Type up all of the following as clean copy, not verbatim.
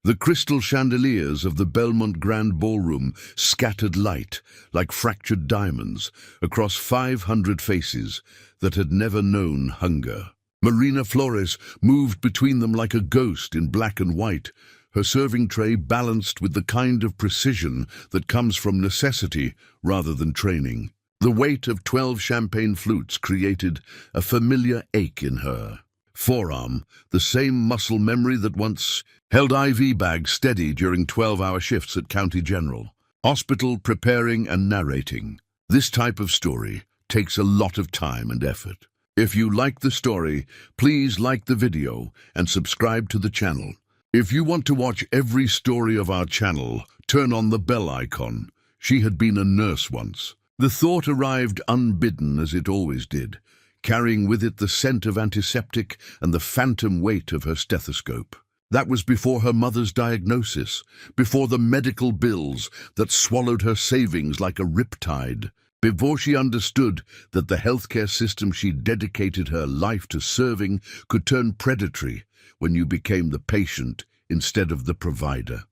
The crystal chandeliers of the Belmont Grand Ballroom scattered light, like fractured diamonds, across 500 faces that had never known hunger. Marina Flores moved between them like a ghost in black and white, her serving tray balanced with the kind of precision that comes from necessity rather than training. The weight of 12 champagne flutes created a familiar ache in her forearm, the same muscle memory that once held IV bags steady during 12-hour shifts at County General. Hospital, preparing and narrating. This type of story takes a lot of time and effort. If you like the story, please like the video and subscribe to the channel. If you want to watch every story of our channel, turn on the bell icon. She had been a nurse once. The thought arrived unbidden, as it always did, carrying with it the scent of antiseptic and the phantom weight of her stethoscope. That was before her mother's diagnosis, before the medical bills that swallowed her savings like a riptide, before she understood that the healthcare system she dedicated her life to serving could turn predatory when you became the patient instead of the provider.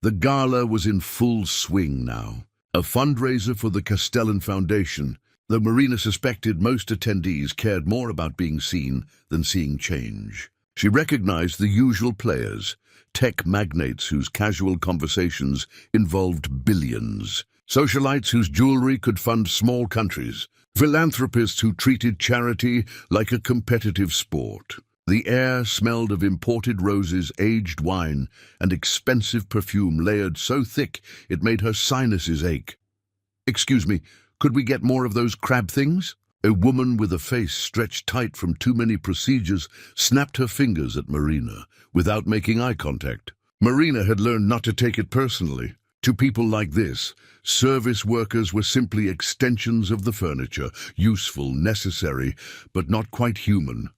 The gala was in full swing now, a fundraiser for the Castellan Foundation. Though Marina suspected most attendees cared more about being seen than seeing change. She recognized the usual players, tech magnates whose casual conversations involved billions, socialites whose jewelry could fund small countries, philanthropists who treated charity like a competitive sport. The air smelled of imported roses, aged wine, and expensive perfume layered so thick it made her sinuses ache. "Excuse me, could we get more of those crab things?" A woman with a face stretched tight from too many procedures snapped her fingers at Marina without making eye contact. Marina had learned not to take it personally. To people like this, service workers were simply extensions of the furniture, useful, necessary, but not quite human.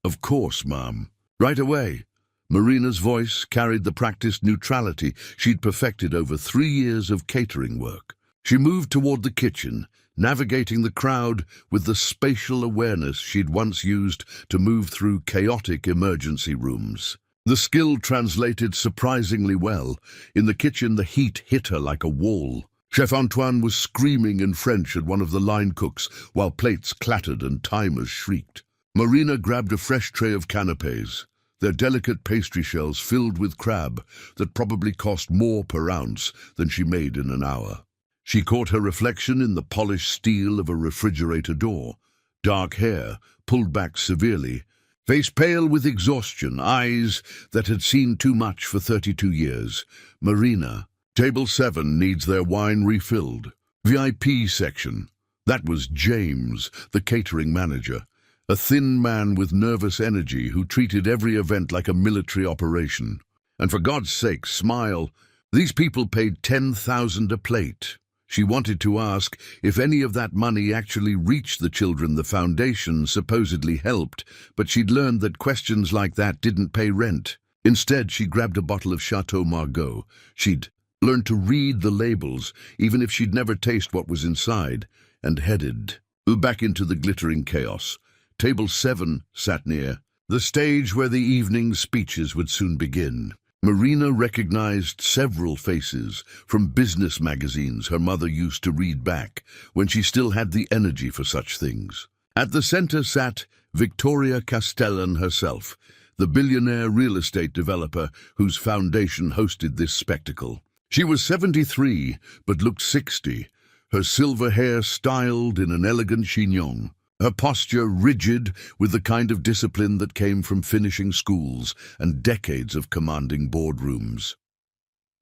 "Of course, ma'am. Right away." Marina's voice carried the practiced neutrality she'd perfected over 3 years of catering work. She moved toward the kitchen, navigating the crowd with the spatial awareness she'd once used to move through chaotic emergency rooms. The skill translated surprisingly well. In the kitchen, the heat hit her like a wall. Chef Antoine was screaming in French at one of the line cooks, while plates clattered and timers shrieked. Marina grabbed a fresh tray of canapés, their delicate pastry shells filled with crab that probably cost more per ounce than she made in an hour. She caught her reflection in the polished steel of a refrigerator door. Dark hair, pulled back severely, face pale with exhaustion, eyes that had seen too much for 32 years. "Marina, table 7 needs their wine refilled. VIP section." That was James, the catering manager, a thin man with nervous energy who treated every event like a military operation. "And for God's sake, smile. These people paid 10,000 a plate." She wanted to ask if any of that money actually reached the children the foundation supposedly helped, but she'd learned that questions like that didn't pay rent. Instead, she grabbed a bottle of Chateau Margaux. She'd learned to read the labels, even if she'd never tasted what was inside, and headed back into the glittering chaos. Table 7 sat near, the stage where the evening's speeches would soon begin. Marina recognized several faces from business magazines her mother used to read back when she still had the energy for such things. At the center sat Victoria Castellan herself, the billionaire real estate developer whose foundation hosted this spectacle. She was 73, but looked 60, her silver hair styled in an elegant chignon. Her posture rigid with the kind of discipline that came from finishing schools and decades of commanding boardrooms.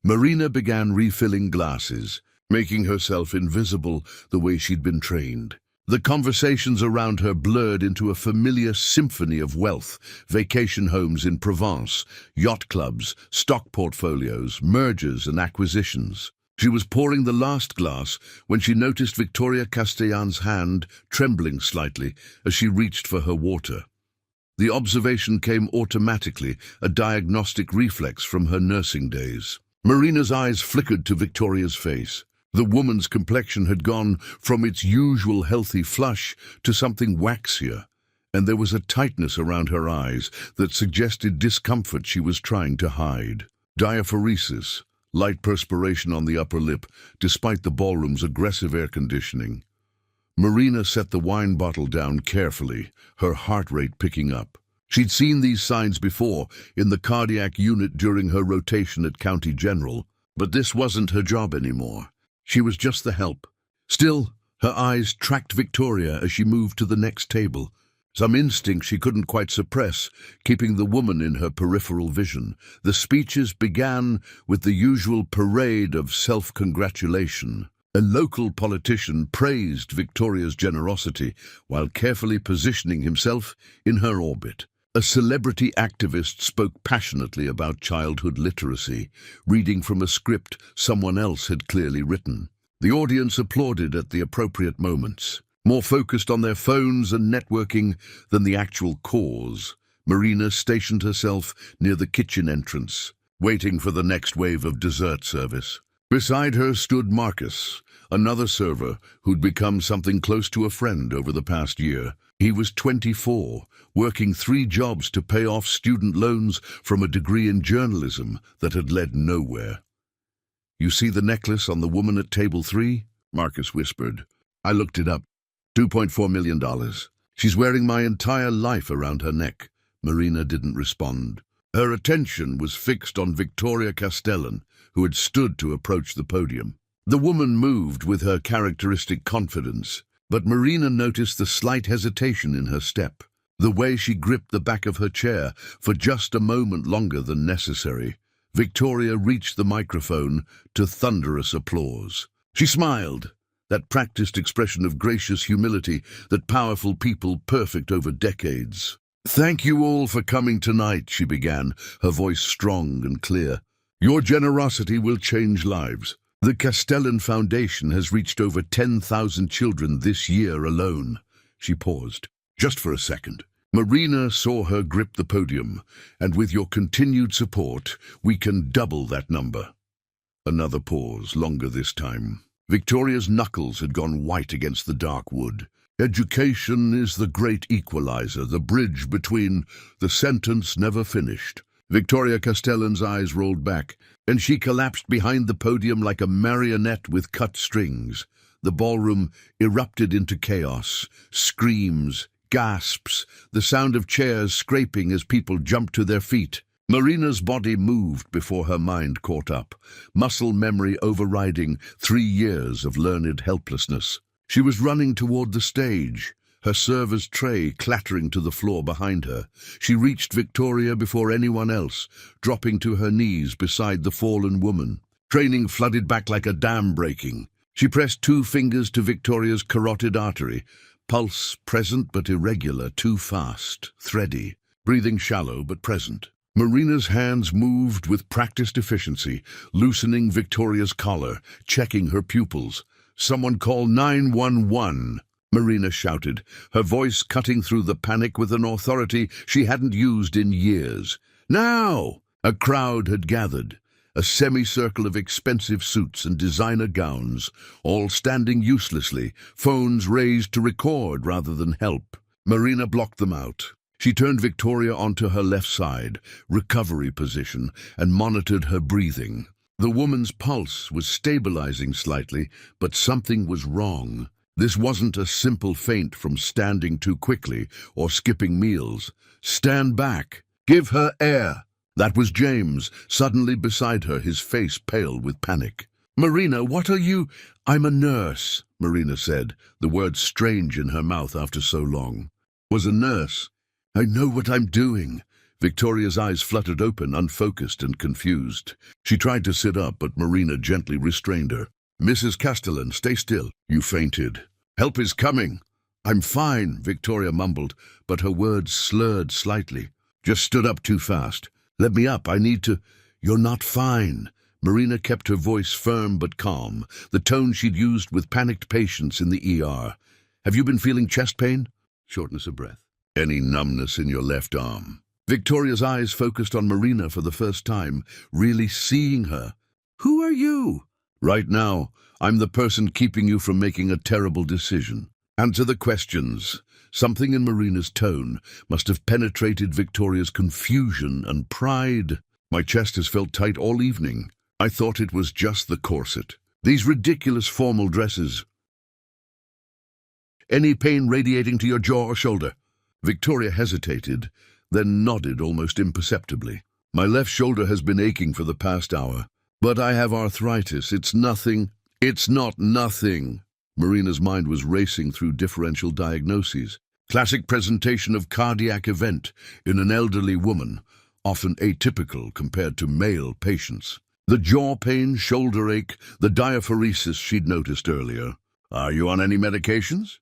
Marina began refilling glasses, making herself invisible the way she'd been trained. The conversations around her blurred into a familiar symphony of wealth: vacation homes in Provence, yacht clubs, stock portfolios, mergers and acquisitions. She was pouring the last glass when she noticed Victoria Castellan's hand trembling slightly as she reached for her water. The observation came automatically, a diagnostic reflex from her nursing days. Marina's eyes flickered to Victoria's face. The woman's complexion had gone from its usual healthy flush to something waxier, and there was a tightness around her eyes that suggested discomfort she was trying to hide. Diaphoresis, light perspiration on the upper lip, despite the ballroom's aggressive air conditioning. Marina set the wine bottle down carefully, her heart rate picking up. She'd seen these signs before in the cardiac unit during her rotation at County General, but this wasn't her job anymore. She was just the help. Still, her eyes tracked Victoria as she moved to the next table. Some instinct she couldn't quite suppress, keeping the woman in her peripheral vision. The speeches began with the usual parade of self-congratulation. A local politician praised Victoria's generosity while carefully positioning himself in her orbit. A celebrity activist spoke passionately about childhood literacy, reading from a script someone else had clearly written. The audience applauded at the appropriate moments, more focused on their phones and networking than the actual cause. Marina stationed herself near the kitchen entrance, waiting for the next wave of dessert service. Beside her stood Marcus, another server who'd become something close to a friend over the past year. He was 24, working 3 jobs to pay off student loans from a degree in journalism that had led nowhere. "You see the necklace on the woman at table 3? Marcus whispered. "I looked it up. $2.4 million. She's wearing my entire life around her neck." Marina didn't respond. Her attention was fixed on Victoria Castellan, who had stood to approach the podium. The woman moved with her characteristic confidence, but Marina noticed the slight hesitation in her step, the way she gripped the back of her chair for just a moment longer than necessary. Victoria reached the microphone to thunderous applause. She smiled, that practiced expression of gracious humility that powerful people perfect over decades. "Thank you all for coming tonight," she began, her voice strong and clear. "Your generosity will change lives. The Castellan Foundation has reached over 10,000 children this year alone." She paused, just for a second. Marina saw her grip the podium, "and with your continued support, we can double that number." Another pause, longer this time. Victoria's knuckles had gone white against the dark wood. "Education is the great equalizer, the bridge between..." The sentence never finished. Victoria Castellan's eyes rolled back, and she collapsed behind the podium like a marionette with cut strings. The ballroom erupted into chaos, screams, gasps, the sound of chairs scraping as people jumped to their feet. Marina's body moved before her mind caught up, muscle memory overriding 3 years of learned helplessness. She was running toward the stage, her server's tray clattering to the floor behind her. She reached Victoria before anyone else, dropping to her knees beside the fallen woman. Training flooded back like a dam breaking. She pressed 2 fingers to Victoria's carotid artery, pulse present but irregular, too fast, thready, breathing shallow but present. Marina's hands moved with practiced efficiency, loosening Victoria's collar, checking her pupils. "Someone call 911. Marina shouted, her voice cutting through the panic with an authority she hadn't used in years. "Now!" A crowd had gathered, a semicircle of expensive suits and designer gowns, all standing uselessly, phones raised to record rather than help. Marina blocked them out. She turned Victoria onto her left side, recovery position, and monitored her breathing. The woman's pulse was stabilizing slightly, but something was wrong. This wasn't a simple faint from standing too quickly or skipping meals. "Stand back. Give her air." That was James, suddenly beside her, his face pale with panic. "Marina, what are you—" "I'm a nurse," Marina said, the words strange in her mouth after so long. "Was a nurse. I know what I'm doing." Victoria's eyes fluttered open, unfocused and confused. She tried to sit up, but Marina gently restrained her. "Mrs. Castellan, stay still. You fainted. Help is coming." "I'm fine," Victoria mumbled, but her words slurred slightly. "Just stood up too fast. Let me up, I need to—" "You're not fine." Marina kept her voice firm but calm, the tone she'd used with panicked patients in the ER. "Have you been feeling chest pain?" Shortness of breath. "Any numbness in your left arm?" Victoria's eyes focused on Marina for the first time, really seeing her. "Who are you?" "Right now, I'm the person keeping you from making a terrible decision. Answer the questions." Something in Marina's tone must have penetrated Victoria's confusion and pride. My chest has felt tight all evening. I thought it was just the corset. These ridiculous formal dresses. Any pain radiating to your jaw or shoulder? Victoria hesitated, then nodded almost imperceptibly. My left shoulder has been aching for the past hour. But I have arthritis. It's nothing. It's not nothing. Marina's mind was racing through differential diagnoses. Classic presentation of cardiac event in an elderly woman, often atypical compared to male patients. The jaw pain, shoulder ache, the diaphoresis she'd noticed earlier. Are you on any medications?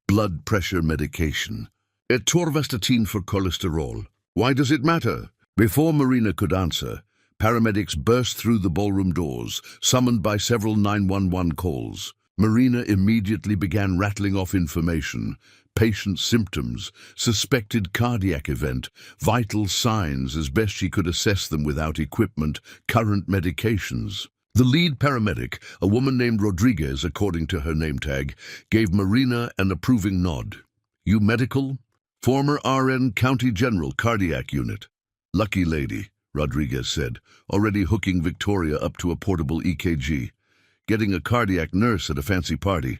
Blood pressure medication. Atorvastatin for cholesterol. Why does it matter? Before Marina could answer, paramedics burst through the ballroom doors, summoned by several 911 calls. Marina immediately began rattling off information: patient symptoms, suspected cardiac event, vital signs as best she could assess them without equipment, current medications. The lead paramedic, a woman named Rodriguez according to her name tag, gave Marina an approving nod. You medical? Former RN County General Cardiac Unit. Lucky lady, Rodriguez said, already hooking Victoria up to a portable EKG. Getting a cardiac nurse at a fancy party.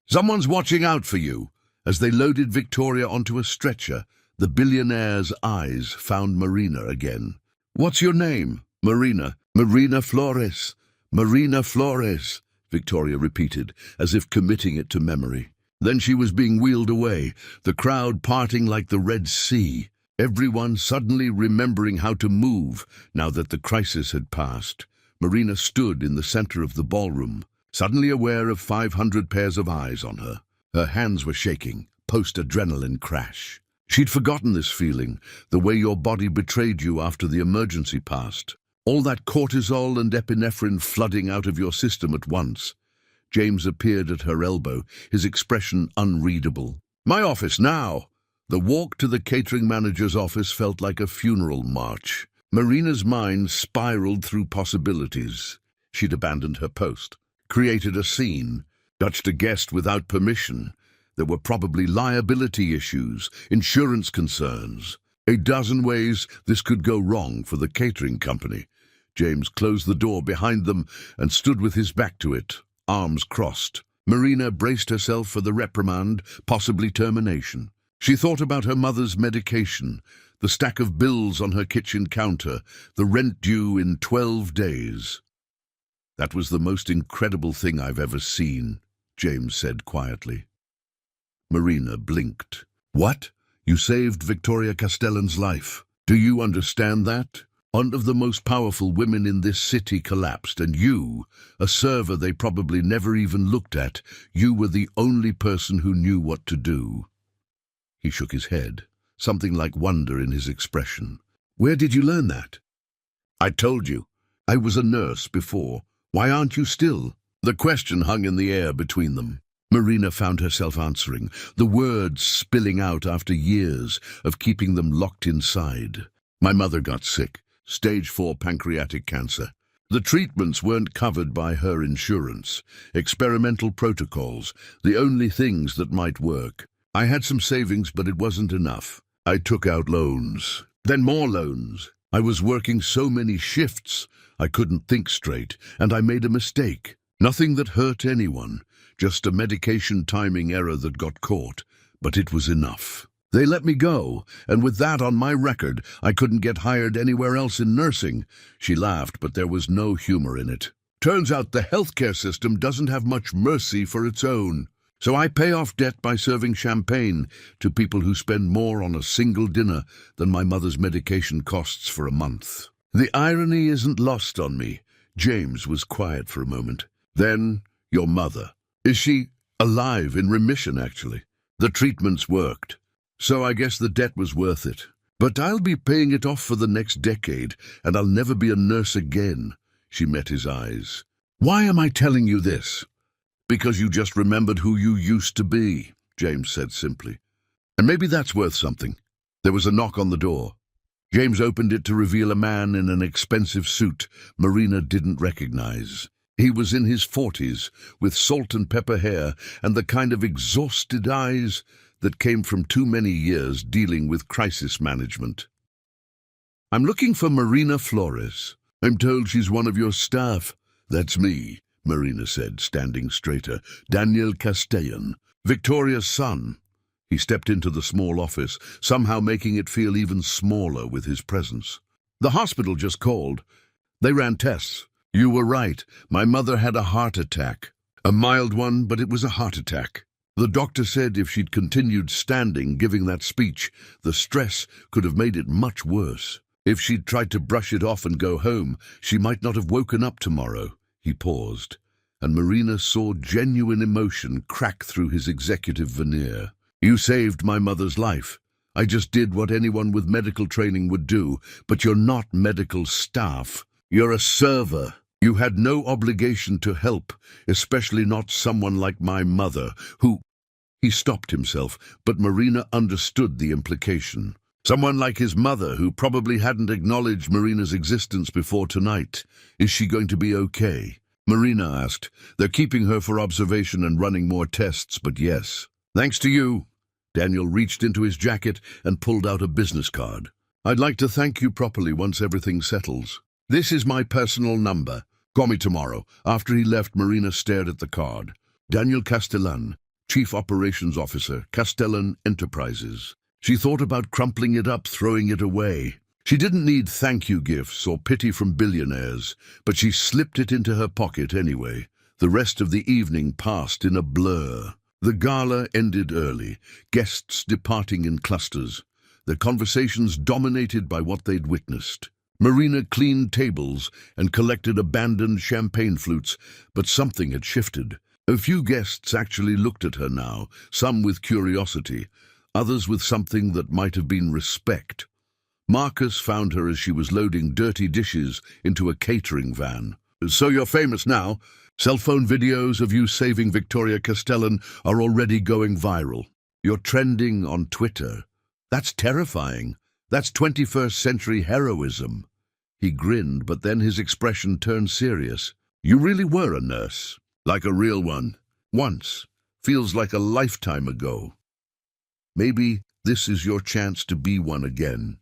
Someone's watching out for you. As they loaded Victoria onto a stretcher, the billionaire's eyes found Marina again. What's your name? Marina. Marina Flores. Marina Flores, Victoria repeated, as if committing it to memory. Then she was being wheeled away, the crowd parting like the Red Sea, everyone suddenly remembering how to move now that the crisis had passed. Marina stood in the center of the ballroom, suddenly aware of 500 pairs of eyes on her. Her hands were shaking, post-adrenaline crash. She'd forgotten this feeling, the way your body betrayed you after the emergency passed. All that cortisol and epinephrine flooding out of your system at once. James appeared at her elbow, his expression unreadable. My office now! The walk to the catering manager's office felt like a funeral march. Marina's mind spiraled through possibilities. She'd abandoned her post, created a scene, touched a guest without permission. There were probably liability issues, insurance concerns. A dozen ways this could go wrong for the catering company. James closed the door behind them and stood with his back to it, arms crossed. Marina braced herself for the reprimand, possibly termination. She thought about her mother's medication, the stack of bills on her kitchen counter, the rent due in 12 days. That was the most incredible thing I've ever seen, James said quietly. Marina blinked. What? You saved Victoria Castellan's life. Do you understand that? One of the most powerful women in this city collapsed, and you, a server they probably never even looked at, you were the only person who knew what to do. He shook his head, something like wonder in his expression. Where did you learn that? I told you. I was a nurse before. Why aren't you still? The question hung in the air between them. Marina found herself answering, the words spilling out after years of keeping them locked inside. My mother got sick. Stage 4 pancreatic cancer. The treatments weren't covered by her insurance. Experimental protocols, the only things that might work. I had some savings, but it wasn't enough. I took out loans, then more loans. I was working so many shifts, I couldn't think straight, and I made a mistake. Nothing that hurt anyone, just a medication timing error that got caught, but it was enough. They let me go, and with that on my record, I couldn't get hired anywhere else in nursing. She laughed, but there was no humor in it. Turns out the healthcare system doesn't have much mercy for its own. So I pay off debt by serving champagne to people who spend more on a single dinner than my mother's medication costs for a month. The irony isn't lost on me. James was quiet for a moment. Then, your mother. Is she alive, in remission, actually? The treatments worked. So I guess the debt was worth it. But I'll be paying it off for the next decade, and I'll never be a nurse again. She met his eyes. Why am I telling you this? Because you just remembered who you used to be, James said simply. And maybe that's worth something. There was a knock on the door. James opened it to reveal a man in an expensive suit Marina didn't recognize. He was in his 40s, with salt and pepper hair and the kind of exhausted eyes that came from too many years dealing with crisis management. "I'm looking for Marina Flores. I'm told she's one of your staff." "That's me," Marina said, standing straighter. "Daniel Castellan, Victoria's son." He stepped into the small office, somehow making it feel even smaller with his presence. "The hospital just called. They ran tests. You were right. My mother had a heart attack. A mild one, but it was a heart attack. The doctor said if she'd continued standing giving that speech, the stress could have made it much worse. If she'd tried to brush it off and go home, she might not have woken up tomorrow." He paused, and Marina saw genuine emotion crack through his executive veneer. "You saved my mother's life. I just did what anyone with medical training would do, but you're not medical staff. You're a server. You had no obligation to help, especially not someone like my mother, who—" He stopped himself, but Marina understood the implication. Someone like his mother, who probably hadn't acknowledged Marina's existence before tonight. "Is she going to be okay?" Marina asked. "They're keeping her for observation and running more tests, but yes." "Thanks to you." Daniel reached into his jacket and pulled out a business card. "I'd like to thank you properly once everything settles. This is my personal number. Call me tomorrow." After he left, Marina stared at the card. Daniel Castellan, Chief Operations Officer, Castellan Enterprises. She thought about crumpling it up, throwing it away. She didn't need thank-you gifts or pity from billionaires, but she slipped it into her pocket anyway. The rest of the evening passed in a blur. The gala ended early, guests departing in clusters, their conversations dominated by what they'd witnessed. Marina cleaned tables and collected abandoned champagne flutes, but something had shifted. A few guests actually looked at her now, some with curiosity, others with something that might have been respect. Marcus found her as she was loading dirty dishes into a catering van. "So you're famous now. Cell phone videos of you saving Victoria Castellan are already going viral. You're trending on Twitter. That's terrifying. That's 21st century heroism." He grinned, but then his expression turned serious. "You really were a nurse. Like a real one. Once. Feels like a lifetime ago. Maybe this is your chance to be one again."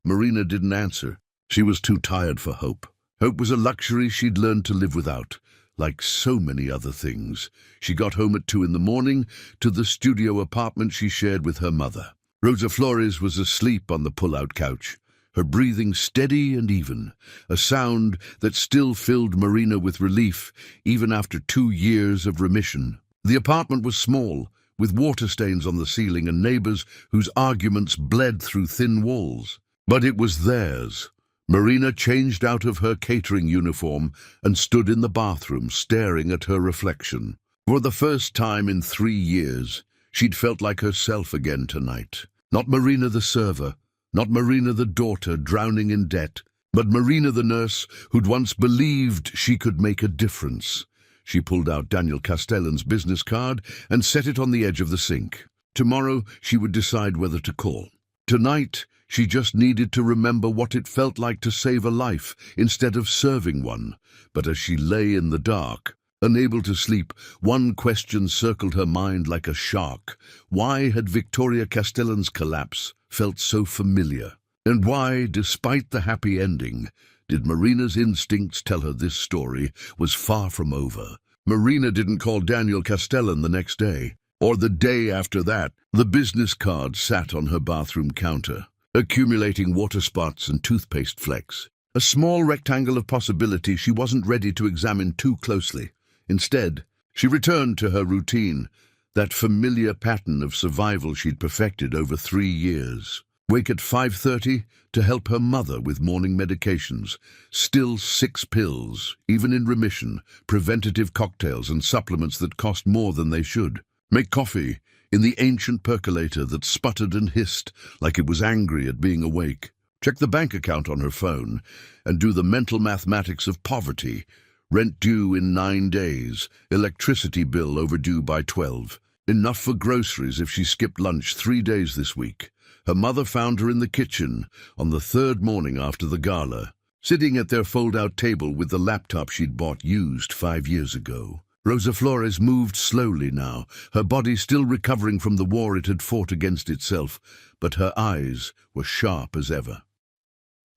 Marina didn't answer. She was too tired for hope. Hope was a luxury she'd learned to live without. Like so many other things. She got home at 2 a.m. to the studio apartment she shared with her mother. Rosa Flores was asleep on the pull-out couch, her breathing steady and even, a sound that still filled Marina with relief even after 2 years of remission. The apartment was small, with water stains on the ceiling and neighbors whose arguments bled through thin walls. But it was theirs. Marina changed out of her catering uniform and stood in the bathroom staring at her reflection. For the first time in 3 years, she'd felt like herself again tonight. Not Marina the server, not Marina the daughter drowning in debt, but Marina the nurse who'd once believed she could make a difference. She pulled out Daniel Castellan's business card and set it on the edge of the sink. Tomorrow she would decide whether to call. Tonight, she just needed to remember what it felt like to save a life instead of serving one. But as she lay in the dark, unable to sleep, one question circled her mind like a shark. Why had Victoria Castellan's collapse felt so familiar? And why, despite the happy ending, did Marina's instincts tell her this story was far from over? Marina didn't call Daniel Castellan the next day, or the day after that. The business card sat on her bathroom counter, accumulating water spots and toothpaste flecks. A small rectangle of possibility she wasn't ready to examine too closely. Instead, she returned to her routine, that familiar pattern of survival she'd perfected over 3 years. Wake at 5:30 to help her mother with morning medications. Still 6 pills, even in remission, preventative cocktails and supplements that cost more than they should. Make coffee in the ancient percolator that sputtered and hissed like it was angry at being awake. Check the bank account on her phone and do the mental mathematics of poverty. Rent due in 9 days, electricity bill overdue by 12. Enough for groceries if she skipped lunch 3 days this week. Her mother found her in the kitchen on the 3rd morning after the gala, sitting at their fold-out table with the laptop she'd bought used 5 years ago. Rosa Flores moved slowly now, her body still recovering from the war it had fought against itself, but her eyes were sharp as ever.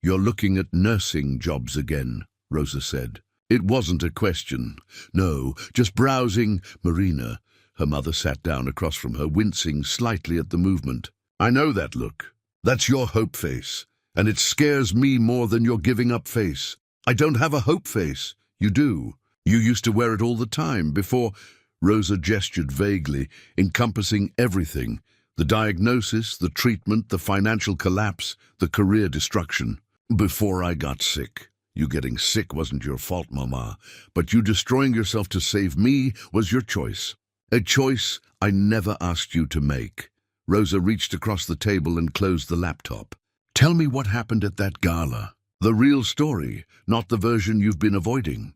"You're looking at nursing jobs again," Rosa said. It wasn't a question. No, just browsing. Marina, her mother sat down across from her, wincing slightly at the movement. "I know that look. That's your hope face, and it scares me more than your giving up face. I don't have a hope face. You do. You used to wear it all the time before—" Rosa gestured vaguely, encompassing everything. The diagnosis, the treatment, the financial collapse, the career destruction. "Before I got sick. You getting sick wasn't your fault, Mama, but you destroying yourself to save me was your choice. A choice I never asked you to make." Rosa reached across the table and closed the laptop. "Tell me what happened at that gala. The real story, not the version you've been avoiding."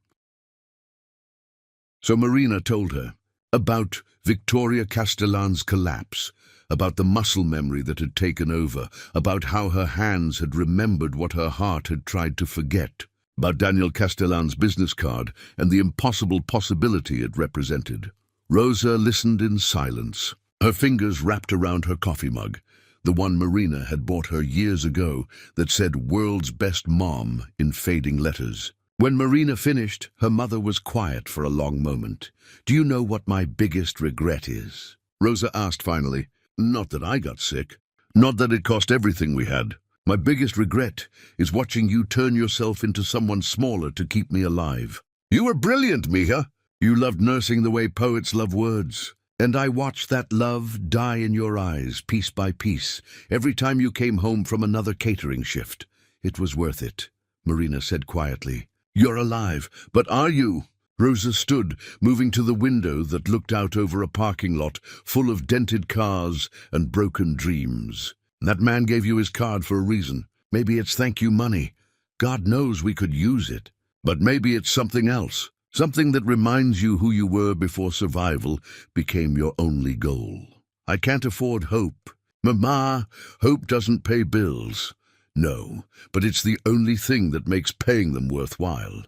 So Marina told her about Victoria Castellan's collapse, about the muscle memory that had taken over, about how her hands had remembered what her heart had tried to forget, about Daniel Castellan's business card and the impossible possibility it represented. Rosa listened in silence, her fingers wrapped around her coffee mug, the one Marina had bought her years ago that said "World's Best Mom" in fading letters. When Marina finished, her mother was quiet for a long moment. "Do you know what my biggest regret is?" Rosa asked finally. "Not that I got sick. Not that it cost everything we had. My biggest regret is watching you turn yourself into someone smaller to keep me alive. You were brilliant, Mija. You loved nursing the way poets love words. And I watched that love die in your eyes, piece by piece, every time you came home from another catering shift. It was worth it," Marina said quietly. "You're alive, but are you?" Rosa stood, moving to the window that looked out over a parking lot full of dented cars and broken dreams. "That man gave you his card for a reason. Maybe it's thank you money. God knows we could use it. But maybe it's something else. Something that reminds you who you were before survival became your only goal. I can't afford hope. Mama, hope doesn't pay bills. No, but it's the only thing that makes paying them worthwhile."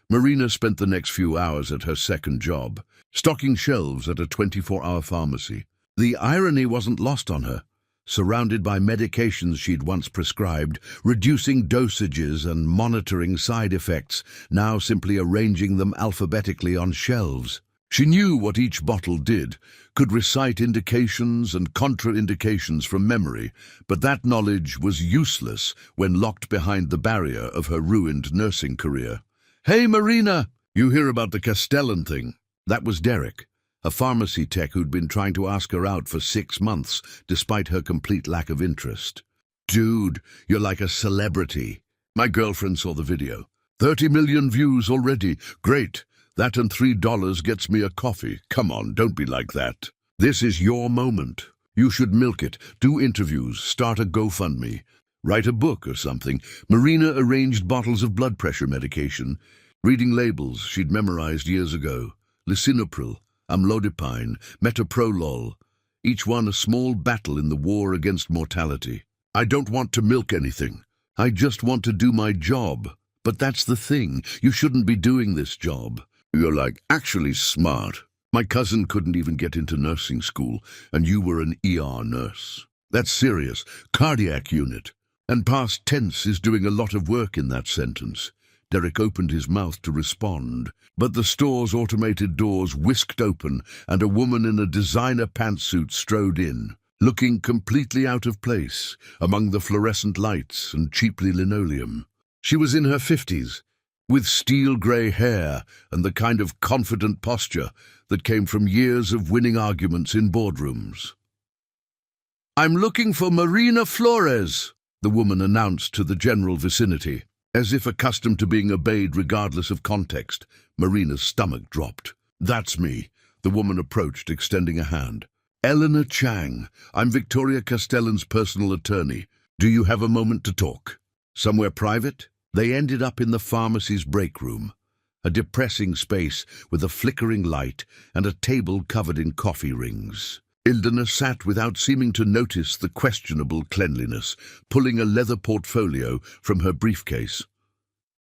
Marina spent the next few hours at her second job, stocking shelves at a 24-hour pharmacy. The irony wasn't lost on her. Surrounded by medications she'd once prescribed, reducing dosages and monitoring side effects, now simply arranging them alphabetically on shelves. She knew what each bottle did, could recite indications and contraindications from memory, but that knowledge was useless when locked behind the barrier of her ruined nursing career. "Hey, Marina! You hear about the Castellan thing?" That was Derek, a pharmacy tech who'd been trying to ask her out for 6 months, despite her complete lack of interest. "Dude, you're like a celebrity. My girlfriend saw the video. 30 million views already. Great. That and $3 gets me a coffee. Come on, don't be like that. This is your moment. You should milk it, do interviews, start a GoFundMe. Write a book or something." Marina arranged bottles of blood pressure medication, reading labels she'd memorized years ago. Lisinopril, amlodipine, metoprolol, each one a small battle in the war against mortality. "I don't want to milk anything. I just want to do my job. But that's the thing, you shouldn't be doing this job. You're like actually smart. My cousin couldn't even get into nursing school, and you were an ER nurse. That's serious. Cardiac unit. And past tense is doing a lot of work in that sentence." Derek opened his mouth to respond, but the store's automated doors whisked open and a woman in a designer pantsuit strode in, looking completely out of place among the fluorescent lights and cheaply linoleum. She was in her 50s, with steel-grey hair and the kind of confident posture that came from years of winning arguments in boardrooms. "I'm looking for Marina Flores," the woman announced to the general vicinity. As if accustomed to being obeyed regardless of context, Marina's stomach dropped. "That's me," the woman approached, extending a hand. "Eleanor Chang, I'm Victoria Castellan's personal attorney. Do you have a moment to talk? Somewhere private?" They ended up in the pharmacy's break room, a depressing space with a flickering light and a table covered in coffee rings. Ildana sat without seeming to notice the questionable cleanliness, pulling a leather portfolio from her briefcase.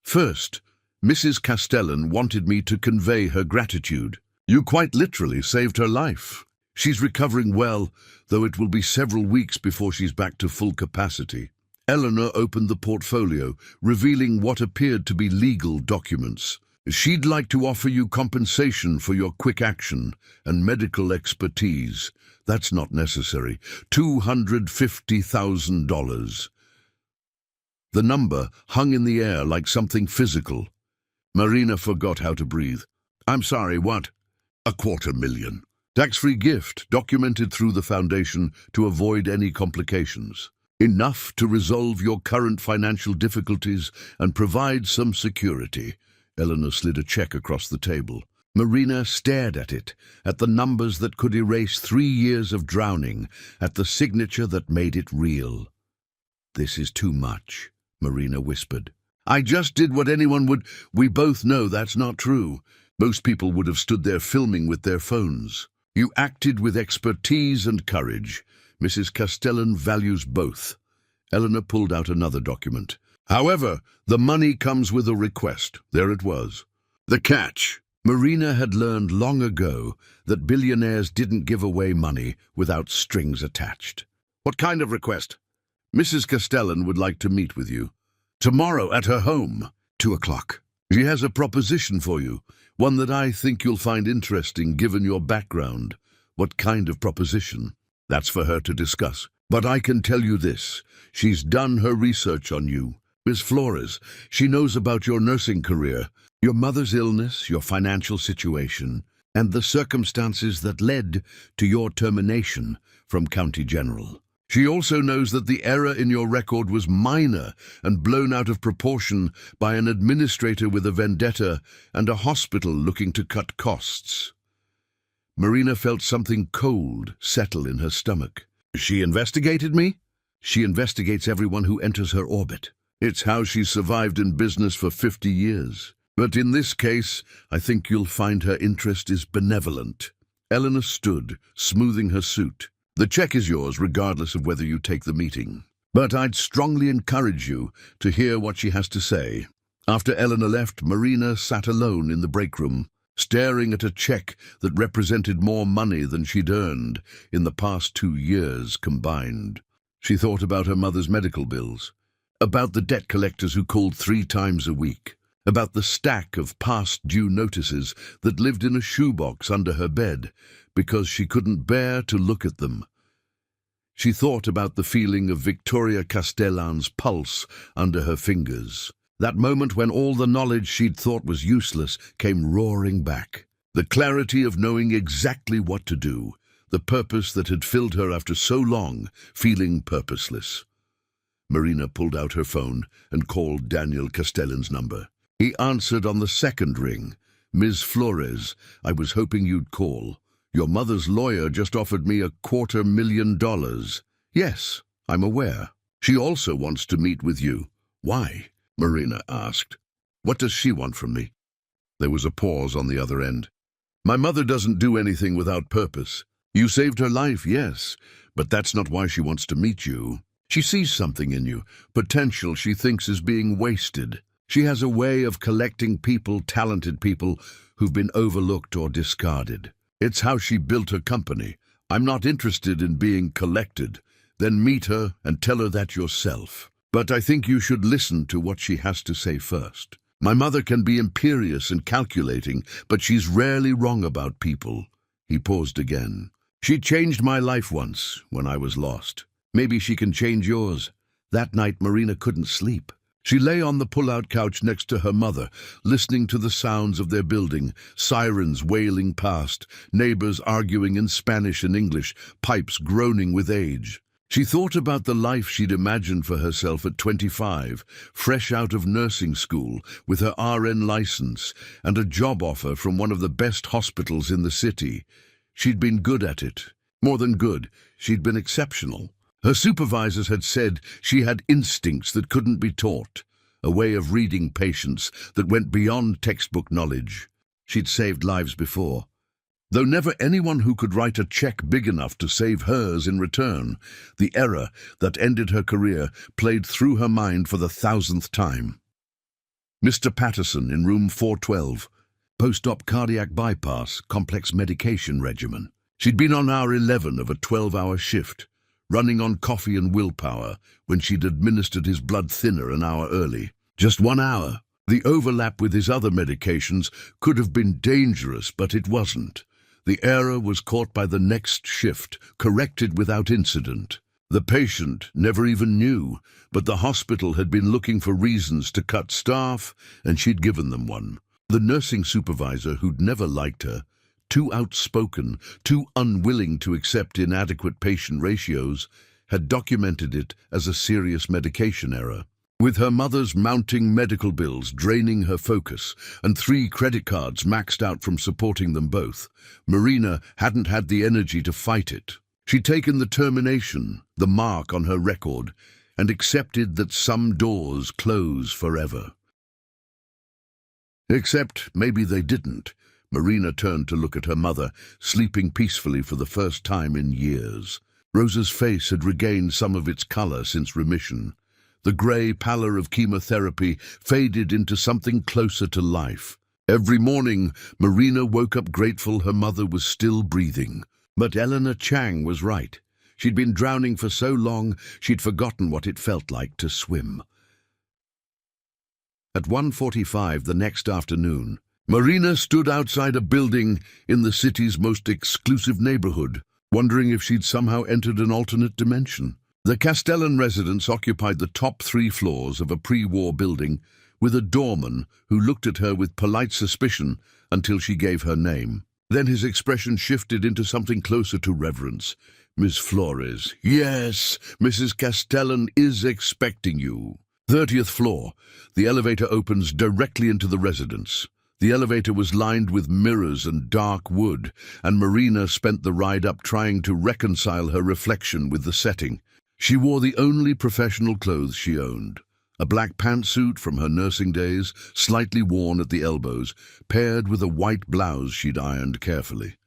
"First, Mrs. Castellan wanted me to convey her gratitude. You quite literally saved her life. She's recovering well, though it will be several weeks before she's back to full capacity. Eleanor opened the portfolio, revealing what appeared to be legal documents. She'd like to offer you compensation for your quick action and medical expertise. That's not necessary. $250,000. The number hung in the air like something physical. Marina forgot how to breathe. I'm sorry, what? $250,000. Tax-free gift, documented through the foundation to avoid any complications. Enough to resolve your current financial difficulties and provide some security. Eleanor slid a check across the table. Marina stared at it, at the numbers that could erase 3 years of drowning, at the signature that made it real. This is too much, Marina whispered. I just did what anyone would. We both know that's not true. Most people would have stood there filming with their phones. You acted with expertise and courage. Mrs. Castellan values both. Eleanor pulled out another document. However, the money comes with a request. There it was. The catch. Marina had learned long ago that billionaires didn't give away money without strings attached. What kind of request? Mrs. Castellan would like to meet with you. Tomorrow at her home, 2:00. She has a proposition for you, one that I think you'll find interesting given your background. What kind of proposition? That's for her to discuss. But I can tell you this, she's done her research on you. Ms. Flores, she knows about your nursing career, your mother's illness, your financial situation, and the circumstances that led to your termination from County General. She also knows that the error in your record was minor and blown out of proportion by an administrator with a vendetta and a hospital looking to cut costs. Marina felt something cold settle in her stomach. She investigated me? She investigates everyone who enters her orbit. It's how she's survived in business for 50 years. But in this case, I think you'll find her interest is benevolent. Eleanor stood, smoothing her suit. The check is yours regardless of whether you take the meeting. But I'd strongly encourage you to hear what she has to say. After Eleanor left, Marina sat alone in the break room, staring at a check that represented more money than she'd earned in the past 2 years combined. She thought about her mother's medical bills, about the debt collectors who called 3 times a week, about the stack of past due notices that lived in a shoebox under her bed because she couldn't bear to look at them. She thought about the feeling of Victoria Castellan's pulse under her fingers, that moment when all the knowledge she'd thought was useless came roaring back. The clarity of knowing exactly what to do, the purpose that had filled her after so long, feeling purposeless. Marina pulled out her phone and called Daniel Castellan's number. He answered on the second ring. Ms. Flores, I was hoping you'd call. Your mother's lawyer just offered me $250,000. Yes, I'm aware. She also wants to meet with you. Why? Marina asked. What does she want from me? There was a pause on the other end. My mother doesn't do anything without purpose. You saved her life, yes, but that's not why she wants to meet you. She sees something in you, potential she thinks is being wasted. She has a way of collecting people, talented people, who've been overlooked or discarded. It's how she built her company. I'm not interested in being collected. Then meet her and tell her that yourself. But I think you should listen to what she has to say first. My mother can be imperious and calculating, but she's rarely wrong about people. He paused again. She changed my life once, when I was lost. Maybe she can change yours. That night, Marina couldn't sleep. She lay on the pull-out couch next to her mother, listening to the sounds of their building, sirens wailing past, neighbors arguing in Spanish and English, pipes groaning with age. She thought about the life she'd imagined for herself at 25, fresh out of nursing school, with her RN license and a job offer from one of the best hospitals in the city. She'd been good at it. More than good, she'd been exceptional. Her supervisors had said she had instincts that couldn't be taught, a way of reading patients that went beyond textbook knowledge. She'd saved lives before, though never anyone who could write a check big enough to save hers in return. The error that ended her career played through her mind for the 1,000th time. Mr. Patterson in room 412. post-op cardiac bypass, complex medication regimen. She'd been on hour 11 of a 12-hour shift, running on coffee and willpower when she'd administered his blood thinner an hour early. Just 1 hour. The overlap with his other medications could have been dangerous, but it wasn't. The error was caught by the next shift, corrected without incident. The patient never even knew, but the hospital had been looking for reasons to cut staff, and she'd given them one. The nursing supervisor, who'd never liked her, too outspoken, too unwilling to accept inadequate patient ratios, had documented it as a serious medication error. With her mother's mounting medical bills draining her focus and 3 credit cards maxed out from supporting them both, Marina hadn't had the energy to fight it. She'd taken the termination, the mark on her record, and accepted that some doors close forever. Except maybe they didn't. Marina turned to look at her mother, sleeping peacefully for the first time in years. Rosa's face had regained some of its color since remission. The grey pallor of chemotherapy faded into something closer to life. Every morning, Marina woke up grateful her mother was still breathing. But Eleanor Chang was right. She'd been drowning for so long, she'd forgotten what it felt like to swim. At 1:45 the next afternoon, Marina stood outside a building in the city's most exclusive neighborhood, wondering if she'd somehow entered an alternate dimension. The Castellan residence occupied the top 3 floors of a pre-war building, with a doorman who looked at her with polite suspicion until she gave her name. Then his expression shifted into something closer to reverence. "Miss Flores." "Yes, Mrs. Castellan is expecting you." 30th floor. The elevator opens directly into the residence. The elevator was lined with mirrors and dark wood, and Marina spent the ride up trying to reconcile her reflection with the setting. She wore the only professional clothes she owned. A black pantsuit from her nursing days, slightly worn at the elbows, paired with a white blouse she'd ironed carefully.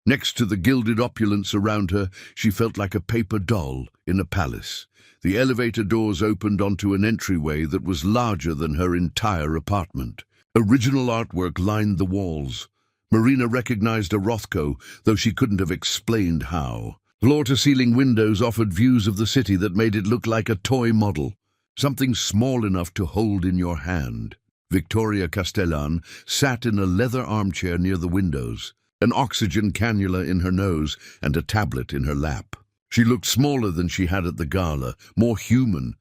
Next to the gilded opulence around her, she felt like a paper doll in a palace. The elevator doors opened onto an entryway that was larger than her entire apartment. Original artwork lined the walls. Marina recognized a Rothko, though she couldn't have explained how. Floor-to-ceiling windows offered views of the city that made it look like a toy model, something small enough to hold in your hand. Victoria Castellan sat in a leather armchair near the windows, an oxygen cannula in her nose and a tablet in her lap. She looked smaller than she had at the gala, more human,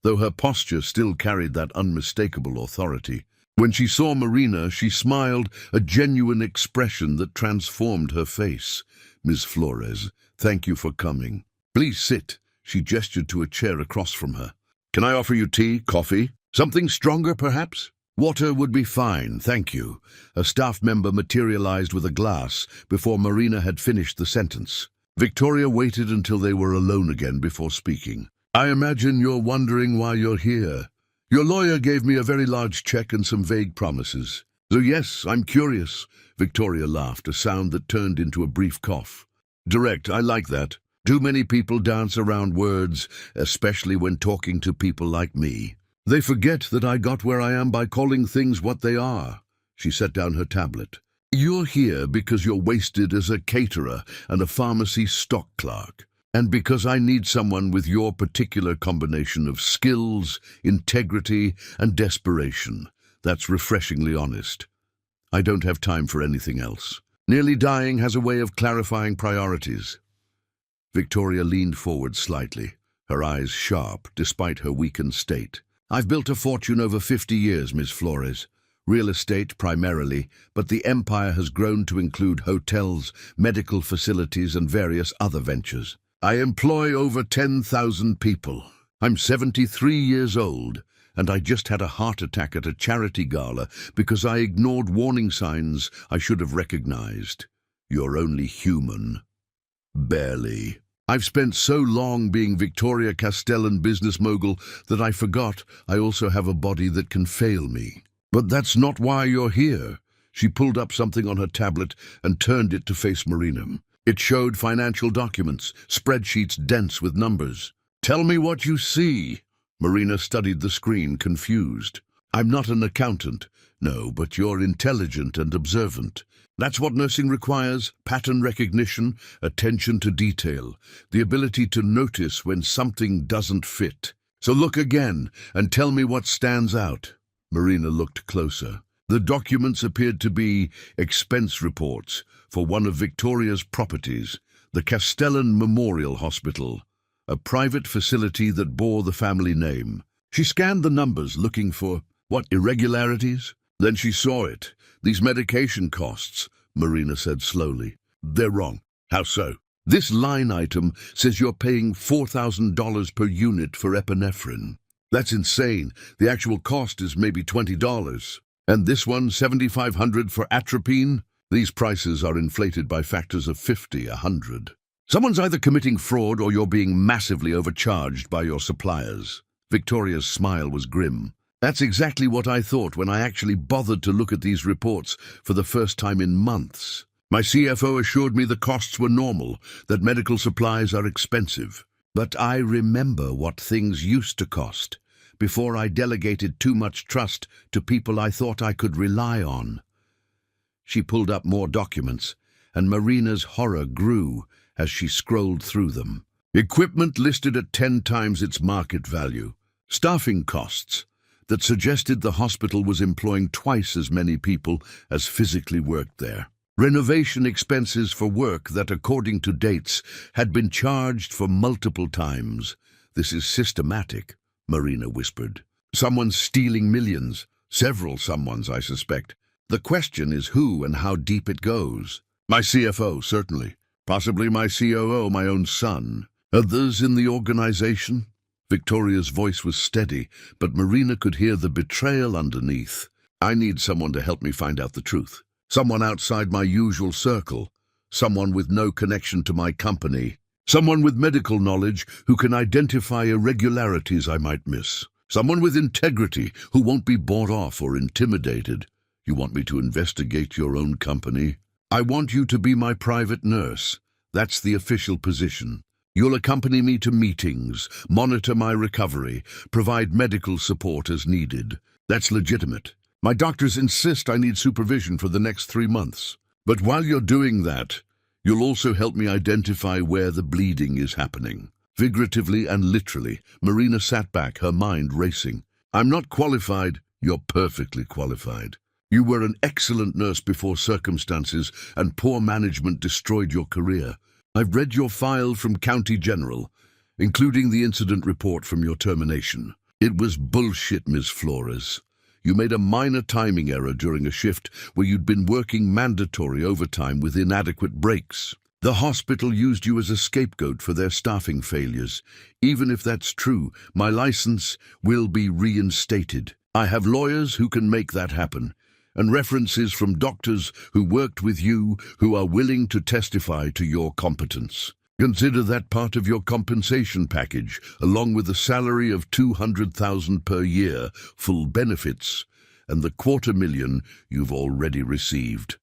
though her posture still carried that unmistakable authority. When she saw Marina, she smiled, a genuine expression that transformed her face. "Miss Flores, thank you for coming. Please sit." She gestured to a chair across from her. "Can I offer you tea, coffee? Something stronger, perhaps?" "Water would be fine, thank you." A staff member materialized with a glass before Marina had finished the sentence. Victoria waited until they were alone again before speaking. "I imagine you're wondering why you're here. Your lawyer gave me a very large check and some vague promises. So yes, I'm curious." Victoria laughed, a sound that turned into a brief cough. "Direct, I like that. Too many people dance around words, especially when talking to people like me. They forget that I got where I am by calling things what they are." She set down her tablet. "You're here because you're wasted as a caterer and a pharmacy stock clerk. And because I need someone with your particular combination of skills, integrity, and desperation. That's refreshingly honest. I don't have time for anything else. Nearly dying has a way of clarifying priorities." Victoria leaned forward slightly, her eyes sharp despite her weakened state. "I've built a fortune over 50 years, Miss Flores. Real estate primarily, but the empire has grown to include hotels, medical facilities, and various other ventures. I employ over 10,000 people. I'm 73 years old, and I just had a heart attack at a charity gala because I ignored warning signs I should have recognized. You're only human. Barely. I've spent so long being Victoria Castellan business mogul that I forgot I also have a body that can fail me. But that's not why you're here." She pulled up something on her tablet and turned it to face Marina. It showed financial documents, spreadsheets dense with numbers. "Tell me what you see." Marina studied the screen, confused. I'm not an accountant. No, but you're intelligent and observant. That's what nursing requires: pattern recognition, attention to detail, the ability to notice when something doesn't fit. So look again and tell me what stands out. Marina looked closer. The documents appeared to be expense reports for one of Victoria's properties, the Castellan Memorial Hospital, a private facility that bore the family name. She scanned the numbers, looking for, irregularities? Then she saw it. These medication costs, Marina said slowly. They're wrong. How so? This line item says you're paying $4,000 per unit for epinephrine. That's insane. The actual cost is maybe $20. And this one, $7,500 for atropine? These prices are inflated by factors of 50, 100. Someone's either committing fraud or you're being massively overcharged by your suppliers. Victoria's smile was grim. That's exactly what I thought when I actually bothered to look at these reports for the first time in months. My CFO assured me the costs were normal, that medical supplies are expensive. But I remember what things used to cost, before I delegated too much trust to people I thought I could rely on. She pulled up more documents, and Marina's horror grew as she scrolled through them. Equipment listed at 10 times its market value. Staffing costs that suggested the hospital was employing twice as many people as physically worked there. Renovation expenses for work that, according to dates, had been charged for multiple times. This is systematic, Marina whispered. Someone's stealing millions. Several someones, I suspect. The question is who and how deep it goes. My CFO, certainly. Possibly my COO, my own son. Others in the organization? Victoria's voice was steady, but Marina could hear the betrayal underneath. I need someone to help me find out the truth. Someone outside my usual circle. Someone with no connection to my company. Someone with medical knowledge who can identify irregularities I might miss. Someone with integrity who won't be bought off or intimidated. You want me to investigate your own company? I want you to be my private nurse. That's the official position. You'll accompany me to meetings, monitor my recovery, provide medical support as needed. That's legitimate. My doctors insist I need supervision for the next 3 months. But while you're doing that, you'll also help me identify where the bleeding is happening. Figuratively and literally, Marina sat back, her mind racing. I'm not qualified. You're perfectly qualified. You were an excellent nurse before circumstances and poor management destroyed your career. I've read your file from County General, including the incident report from your termination. It was bullshit, Ms. Flores. You made a minor timing error during a shift where you'd been working mandatory overtime with inadequate breaks. The hospital used you as a scapegoat for their staffing failures. Even if that's true, my license will be reinstated. I have lawyers who can make that happen, and references from doctors who worked with you who are willing to testify to your competence. Consider that part of your compensation package, along with a salary of $200,000 per year, full benefits, and the $250,000 you've already received.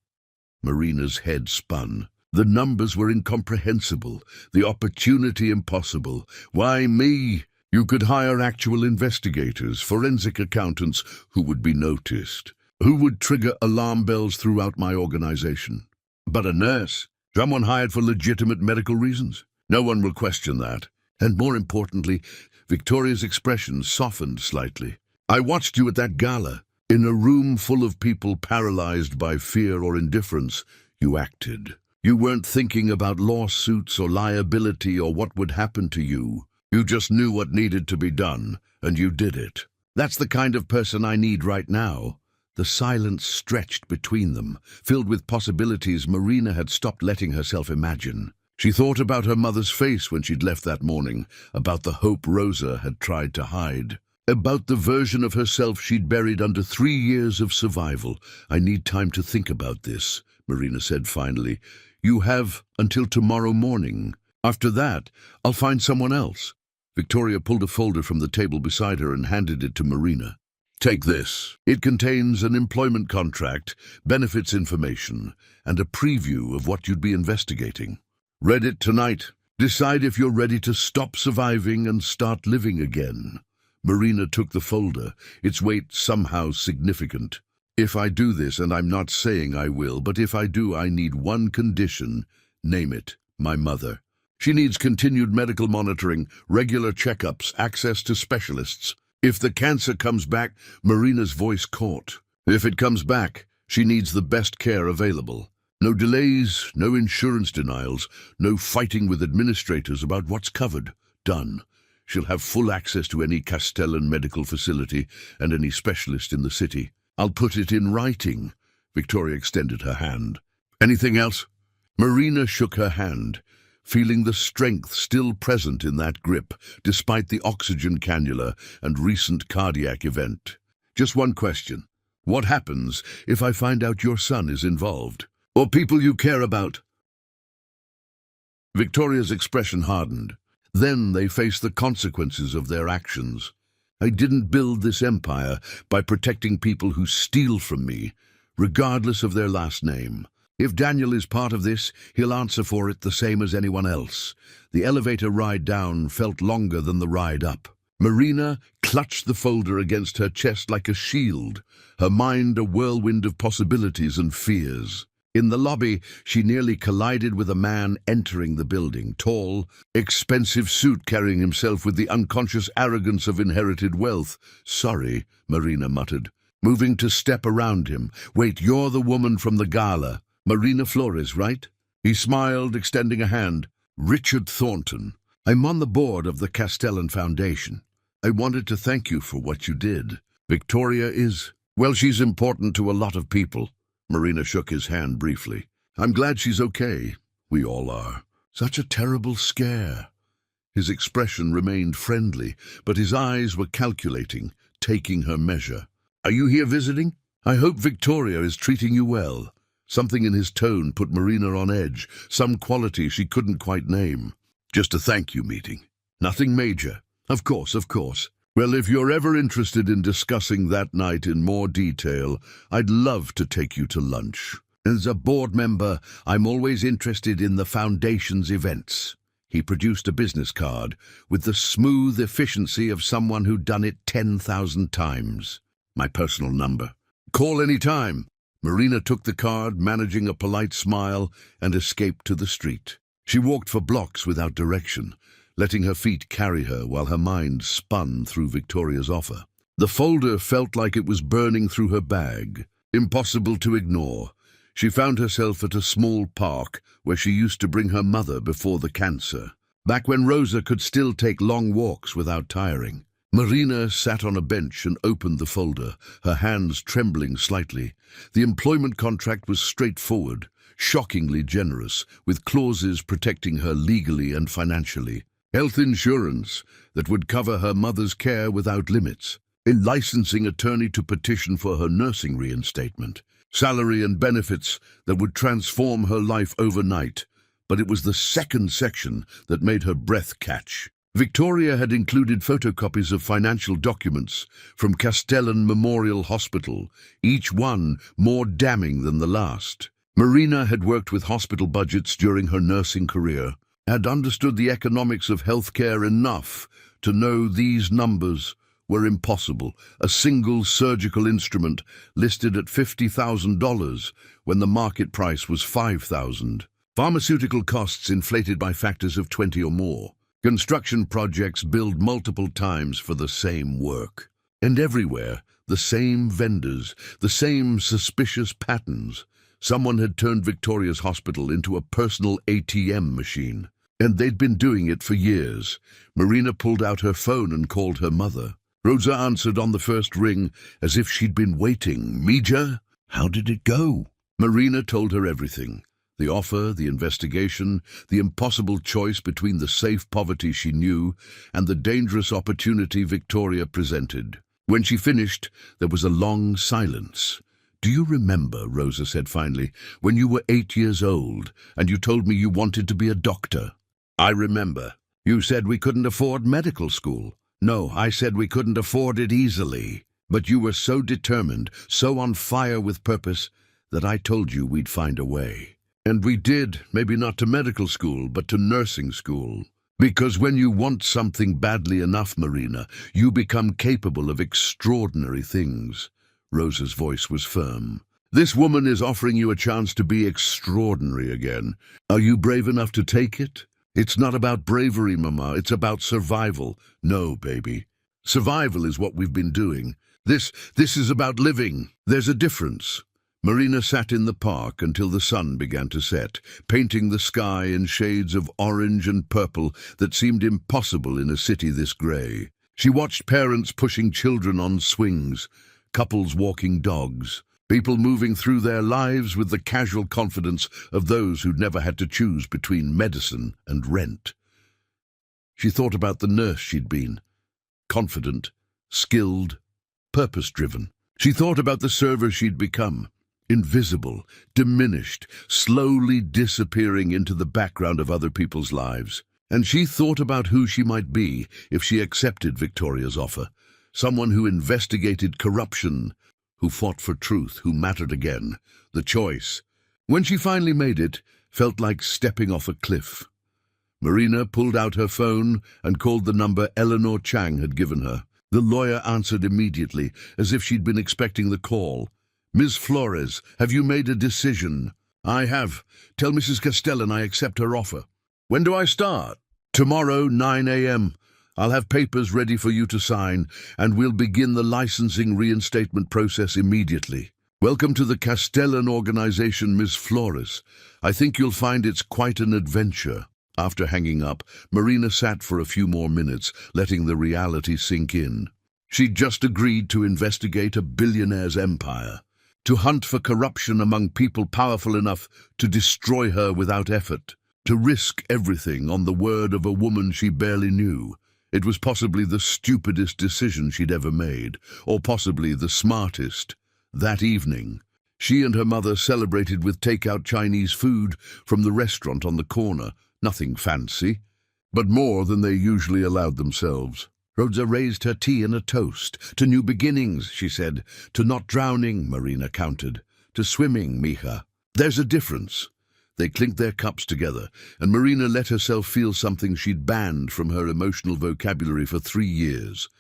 Marina's head spun. The numbers were incomprehensible, the opportunity impossible. Why me? You could hire actual investigators, forensic accountants who would be noticed, who would trigger alarm bells throughout my organization. But a nurse? Someone hired for legitimate medical reasons? No one will question that. And more importantly, Victoria's expression softened slightly. I watched you at that gala. In a room full of people paralyzed by fear or indifference, you acted. You weren't thinking about lawsuits or liability or what would happen to you. You just knew what needed to be done, and you did it. That's the kind of person I need right now. The silence stretched between them, filled with possibilities Marina had stopped letting herself imagine. She thought about her mother's face when she'd left that morning, about the hope Rosa had tried to hide, about the version of herself she'd buried under 3 years of survival. I need time to think about this, Marina said finally. You have until tomorrow morning. After that, I'll find someone else. Victoria pulled a folder from the table beside her and handed it to Marina. Take this. It contains an employment contract, benefits information, and a preview of what you'd be investigating. Read it tonight. Decide if you're ready to stop surviving and start living again. Marina took the folder, its weight somehow significant. If I do this, and I'm not saying I will, but if I do, I need one condition. Name it. My mother. She needs continued medical monitoring, regular checkups, access to specialists. If the cancer comes back, Marina's voice caught. If it comes back, she needs the best care available. No delays, no insurance denials, no fighting with administrators about what's covered. Done. She'll have full access to any Castellan medical facility and any specialist in the city. I'll put it in writing. Victoria extended her hand. Anything else? Marina shook her hand, feeling the strength still present in that grip, despite the oxygen cannula and recent cardiac event. Just one question. What happens if I find out your son is involved? Or people you care about? Victoria's expression hardened. Then they faced the consequences of their actions. I didn't build this empire by protecting people who steal from me, regardless of their last name. If Daniel is part of this, he'll answer for it the same as anyone else. The elevator ride down felt longer than the ride up. Marina clutched the folder against her chest like a shield, her mind a whirlwind of possibilities and fears. In the lobby, she nearly collided with a man entering the building, tall, expensive suit carrying himself with the unconscious arrogance of inherited wealth. Sorry, Marina muttered, moving to step around him. Wait, you're the woman from the Gala. Marina Flores, right? He smiled, extending a hand. Richard Thornton. I'm on the board of the Castellan Foundation. I wanted to thank you for what you did. Victoria is, well, she's important to a lot of people. Marina shook his hand briefly. I'm glad she's okay. We all are. Such a terrible scare. His expression remained friendly, but his eyes were calculating, taking her measure. Are you here visiting? I hope Victoria is treating you well. Something in his tone put Marina on edge, some quality she couldn't quite name. Just a thank you meeting. Nothing major. Of course, of course. Well, if you're ever interested in discussing that night in more detail, I'd love to take you to lunch. As a board member, I'm always interested in the Foundation's events. He produced a business card with the smooth efficiency of someone who'd done it 10,000 times. My personal number. Call any time. Marina took the card, managing a polite smile, and escaped to the street. She walked for blocks without direction, letting her feet carry her while her mind spun through Victoria's offer. The folder felt like it was burning through her bag, impossible to ignore. She found herself at a small park where she used to bring her mother before the cancer, back when Rosa could still take long walks without tiring. Marina sat on a bench and opened the folder, her hands trembling slightly. The employment contract was straightforward, shockingly generous, with clauses protecting her legally and financially. Health insurance that would cover her mother's care without limits, a licensing attorney to petition for her nursing reinstatement, salary and benefits that would transform her life overnight. But it was the second section that made her breath catch. Victoria had included photocopies of financial documents from Castellan Memorial Hospital, each one more damning than the last. Marina had worked with hospital budgets during her nursing career, had understood the economics of healthcare enough to know these numbers were impossible. A single surgical instrument listed at $50,000 when the market price was $5,000. Pharmaceutical costs inflated by factors of 20 or more. Construction projects billed multiple times for the same work. And everywhere, the same vendors, the same suspicious patterns. Someone had turned Victoria's hospital into a personal ATM machine. And they'd been doing it for years. Marina pulled out her phone and called her mother. Rosa answered on the first ring as if she'd been waiting. Mija? How did it go? Marina told her everything. The offer, the investigation, the impossible choice between the safe poverty she knew and the dangerous opportunity Victoria presented. When she finished, there was a long silence. Do you remember, Rosa said finally, when you were 8 years old and you told me you wanted to be a doctor? I remember. You said we couldn't afford medical school. No, I said we couldn't afford it easily. But you were so determined, so on fire with purpose, that I told you we'd find a way. And we did, maybe not to medical school, but to nursing school. Because when you want something badly enough, Marina, you become capable of extraordinary things. Rosa's voice was firm. This woman is offering you a chance to be extraordinary again. Are you brave enough to take it? It's not about bravery, Mama. It's about survival. No, baby. Survival is what we've been doing. This is about living. There's a difference. Marina sat in the park until the sun began to set, painting the sky in shades of orange and purple that seemed impossible in a city this grey. She watched parents pushing children on swings, couples walking dogs, people moving through their lives with the casual confidence of those who'd never had to choose between medicine and rent. She thought about the nurse she'd been, confident, skilled, purpose-driven. She thought about the server she'd become, invisible, diminished, slowly disappearing into the background of other people's lives. And she thought about who she might be if she accepted Victoria's offer. Someone who investigated corruption, who fought for truth, who mattered again. The choice, when she finally made it, felt like stepping off a cliff. Marina pulled out her phone and called the number Eleanor Chang had given her. The lawyer answered immediately, as if she'd been expecting the call. "Ms. Flores, have you made a decision?" "I have. Tell Mrs. Castellan I accept her offer." "When do I start?" "Tomorrow, 9 a.m. I'll have papers ready for you to sign, and we'll begin the licensing reinstatement process immediately." "Welcome to the Castellan organization, Ms. Flores. I think you'll find it's quite an adventure." After hanging up, Marina sat for a few more minutes, letting the reality sink in. She'd just agreed to investigate a billionaire's empire, to hunt for corruption among people powerful enough to destroy her without effort, to risk everything on the word of a woman she barely knew. It was possibly the stupidest decision she'd ever made, or possibly the smartest. That evening, she and her mother celebrated with takeout Chinese food from the restaurant on the corner. Nothing fancy, but more than they usually allowed themselves. Rosa raised her tea in a toast. "To new beginnings," she said. "To not drowning," Marina countered. "To swimming, mija. There's a difference." They clinked their cups together, and Marina let herself feel something she'd banned from her emotional vocabulary for 3 years.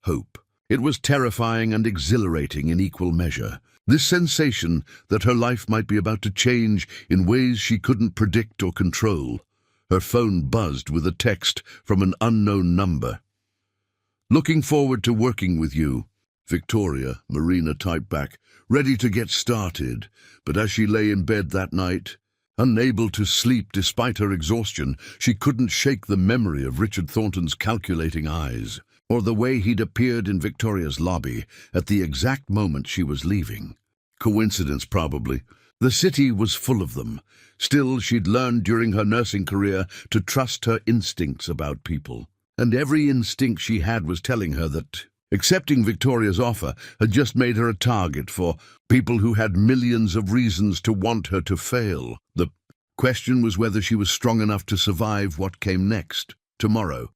Hope. It was terrifying and exhilarating in equal measure. This sensation that her life might be about to change in ways she couldn't predict or control. Her phone buzzed with a text from an unknown number. "Looking forward to working with you, Victoria," Marina typed back, ready to get started. But as she lay in bed that night, unable to sleep despite her exhaustion, she couldn't shake the memory of Richard Thornton's calculating eyes, or the way he'd appeared in Victoria's lobby at the exact moment she was leaving. Coincidence, probably. The city was full of them. Still, she'd learned during her nursing career to trust her instincts about people. And every instinct she had was telling her that accepting Victoria's offer had just made her a target for people who had millions of reasons to want her to fail. The question was whether she was strong enough to survive what came next. Tomorrow,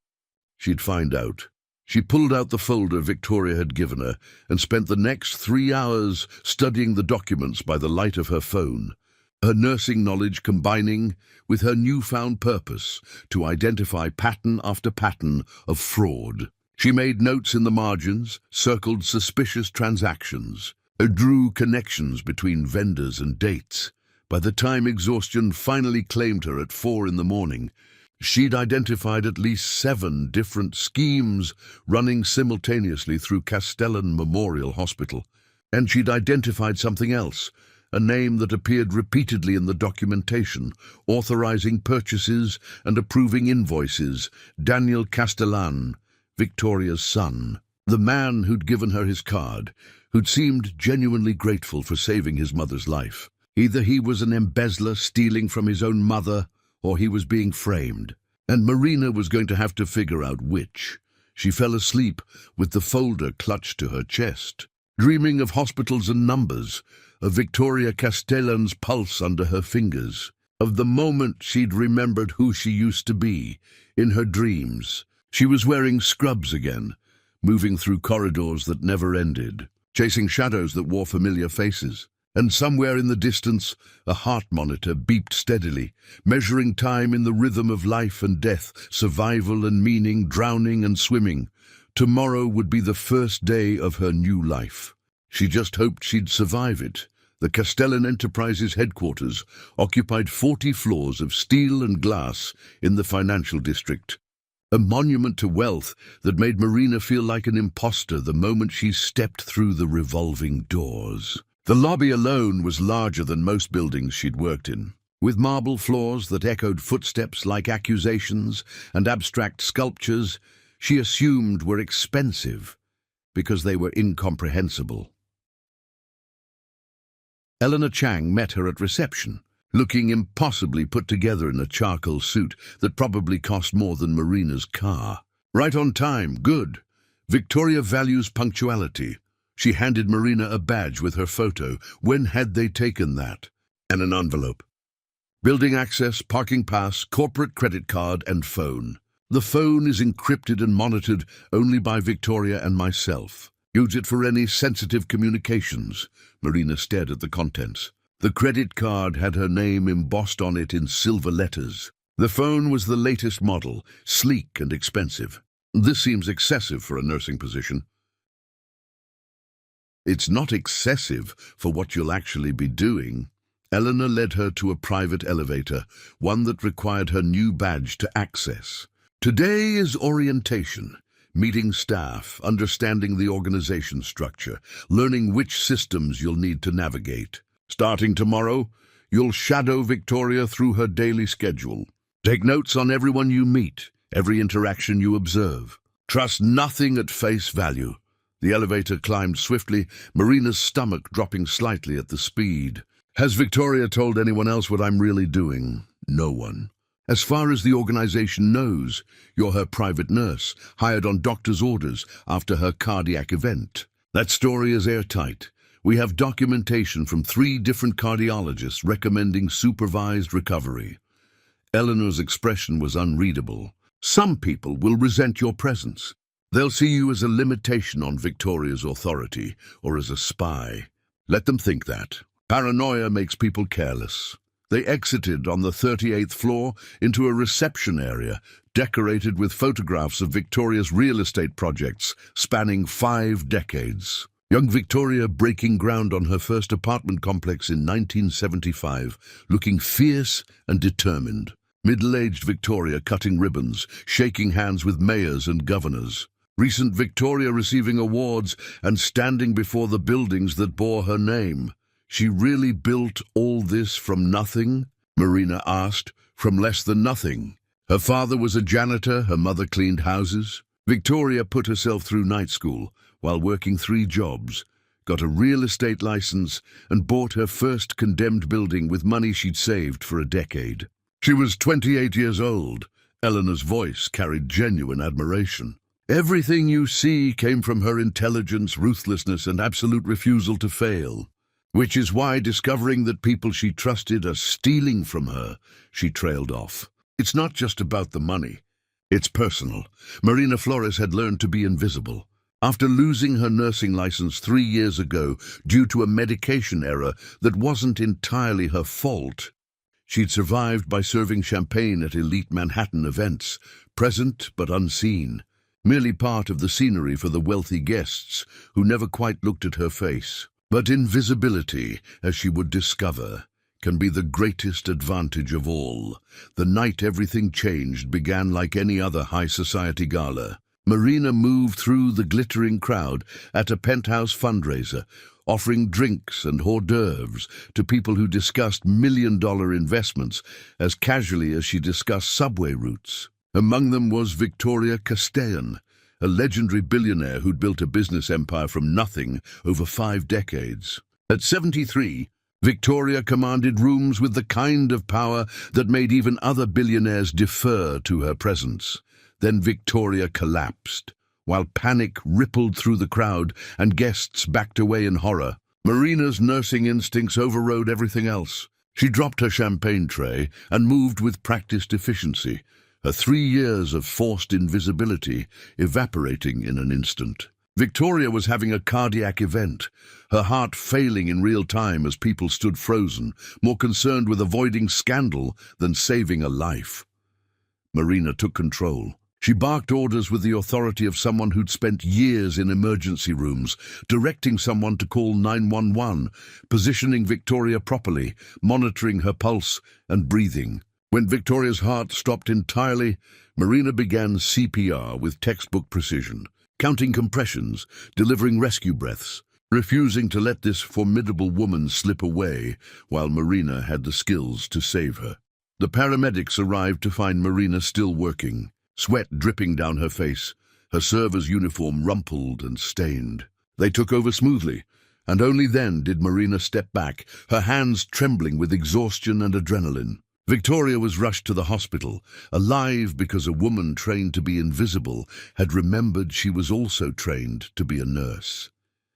she'd find out. She pulled out the folder Victoria had given her and spent the next 3 hours studying the documents by the light of her phone, her nursing knowledge combining with her newfound purpose to identify pattern after pattern of fraud. She made notes in the margins, circled suspicious transactions, drew connections between vendors and dates. By the time exhaustion finally claimed her at 4 in the morning, she'd identified at least 7 different schemes running simultaneously through Castellan Memorial Hospital. And she'd identified something else, a name that appeared repeatedly in the documentation, authorizing purchases and approving invoices. Daniel Castellan, Victoria's son, the man who'd given her his card, who'd seemed genuinely grateful for saving his mother's life. Either he was an embezzler stealing from his own mother, or he was being framed, and Marina was going to have to figure out which. She fell asleep with the folder clutched to her chest, dreaming of hospitals and numbers, of Victoria Castellan's pulse under her fingers, of the moment she'd remembered who she used to be. In her dreams, she was wearing scrubs again, moving through corridors that never ended, chasing shadows that wore familiar faces. And somewhere in the distance, a heart monitor beeped steadily, measuring time in the rhythm of life and death, survival and meaning, drowning and swimming. Tomorrow would be the first day of her new life. She just hoped she'd survive it. The Castellan Enterprises headquarters occupied 40 floors of steel and glass in the financial district. A monument to wealth that made Marina feel like an imposter the moment she stepped through the revolving doors. The lobby alone was larger than most buildings she'd worked in, with marble floors that echoed footsteps like accusations and abstract sculptures she assumed were expensive because they were incomprehensible. Eleanor Chang met her at reception, looking impossibly put together in a charcoal suit that probably cost more than Marina's car. Right on time, good. Victoria values punctuality. She handed Marina a badge with her photo. When had they taken that? And an envelope. Building access, parking pass, corporate credit card, and phone. The phone is encrypted and monitored only by Victoria and myself. Use it for any sensitive communications. Marina stared at the contents. The credit card had her name embossed on it in silver letters. The phone was the latest model, sleek and expensive. This seems excessive for a nursing position. It's not excessive for what you'll actually be doing. Eleanor led her to a private elevator, one that required her new badge to access. Today is orientation, meeting staff, understanding the organization structure, learning which systems you'll need to navigate. Starting tomorrow, you'll shadow Victoria through her daily schedule. Take notes on everyone you meet, every interaction you observe. Trust nothing at face value. The elevator climbed swiftly, Marina's stomach dropping slightly at the speed. Has Victoria told anyone else what I'm really doing? No one. As far as the organization knows, you're her private nurse, hired on doctor's orders after her cardiac event. That story is airtight. We have documentation from 3 different cardiologists recommending supervised recovery. Eleanor's expression was unreadable. Some people will resent your presence. They'll see you as a limitation on Victoria's authority or as a spy. Let them think that. Paranoia makes people careless. They exited on the 38th floor into a reception area decorated with photographs of Victoria's real estate projects spanning 5 decades. Young Victoria breaking ground on her first apartment complex in 1975, looking fierce and determined. Middle-aged Victoria cutting ribbons, shaking hands with mayors and governors. Recent Victoria receiving awards and standing before the buildings that bore her name. She really built all this from nothing? Marina asked. From less than nothing. Her father was a janitor, her mother cleaned houses. Victoria put herself through night school while working 3 jobs, got a real estate license, and bought her first condemned building with money she'd saved for a decade. She was 28 years old. Eleanor's voice carried genuine admiration. Everything you see came from her intelligence, ruthlessness, and absolute refusal to fail. Which is why, discovering that people she trusted are stealing from her, she trailed off. It's not just about the money. It's personal. Marina Flores had learned to be invisible. After losing her nursing license 3 years ago due to a medication error that wasn't entirely her fault, she'd survived by serving champagne at elite Manhattan events, present but unseen, merely part of the scenery for the wealthy guests who never quite looked at her face. But invisibility, as she would discover, can be the greatest advantage of all. The night everything changed began like any other high society gala. Marina moved through the glittering crowd at a penthouse fundraiser, offering drinks and hors d'oeuvres to people who discussed million-dollar investments as casually as she discussed subway routes. Among them was Victoria Castellan, a legendary billionaire who'd built a business empire from nothing over 5 decades. At 73, Victoria commanded rooms with the kind of power that made even other billionaires defer to her presence. Then Victoria collapsed, while panic rippled through the crowd and guests backed away in horror. Marina's nursing instincts overrode everything else. She dropped her champagne tray and moved with practiced efficiency, her 3 years of forced invisibility evaporating in an instant. Victoria was having a cardiac event, her heart failing in real time as people stood frozen, more concerned with avoiding scandal than saving a life. Marina took control. She barked orders with the authority of someone who'd spent years in emergency rooms, directing someone to call 911, positioning Victoria properly, monitoring her pulse and breathing. When Victoria's heart stopped entirely, Marina began CPR with textbook precision, counting compressions, delivering rescue breaths, refusing to let this formidable woman slip away while Marina had the skills to save her. The paramedics arrived to find Marina still working, sweat dripping down her face, her server's uniform rumpled and stained. They took over smoothly, and only then did Marina step back, her hands trembling with exhaustion and adrenaline. Victoria was rushed to the hospital, alive because a woman trained to be invisible had remembered she was also trained to be a nurse.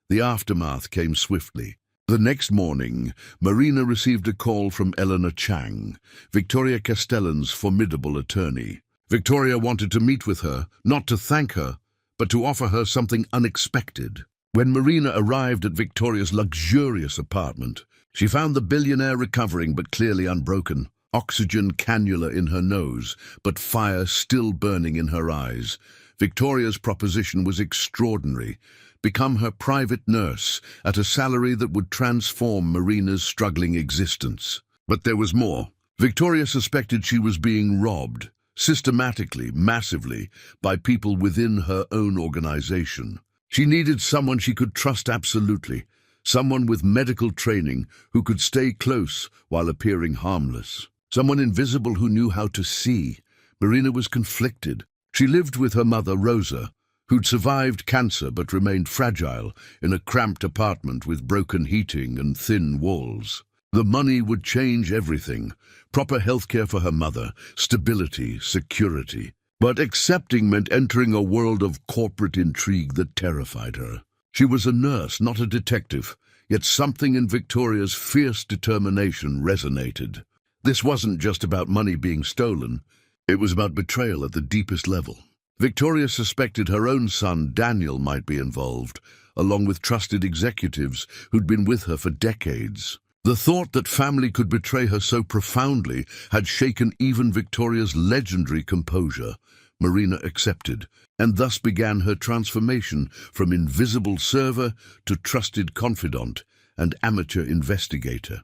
The aftermath came swiftly. The next morning, Marina received a call from Eleanor Chang, Victoria Castellan's formidable attorney. Victoria wanted to meet with her, not to thank her, but to offer her something unexpected. When Marina arrived at Victoria's luxurious apartment, she found the billionaire recovering but clearly unbroken. Oxygen cannula in her nose, but fire still burning in her eyes. Victoria's proposition was extraordinary. Become her private nurse at a salary that would transform Marina's struggling existence. But there was more. Victoria suspected she was being robbed, systematically, massively, by people within her own organization. She needed someone she could trust absolutely, someone with medical training who could stay close while appearing harmless. Someone invisible who knew how to see. Marina was conflicted. She lived with her mother, Rosa, who'd survived cancer but remained fragile in a cramped apartment with broken heating and thin walls. The money would change everything. Proper healthcare for her mother, stability, security. But accepting meant entering a world of corporate intrigue that terrified her. She was a nurse, not a detective, yet something in Victoria's fierce determination resonated. This wasn't just about money being stolen. It was about betrayal at the deepest level. Victoria suspected her own son, Daniel, might be involved, along with trusted executives who'd been with her for decades. The thought that family could betray her so profoundly had shaken even Victoria's legendary composure. Marina accepted, and thus began her transformation from invisible server to trusted confidant and amateur investigator.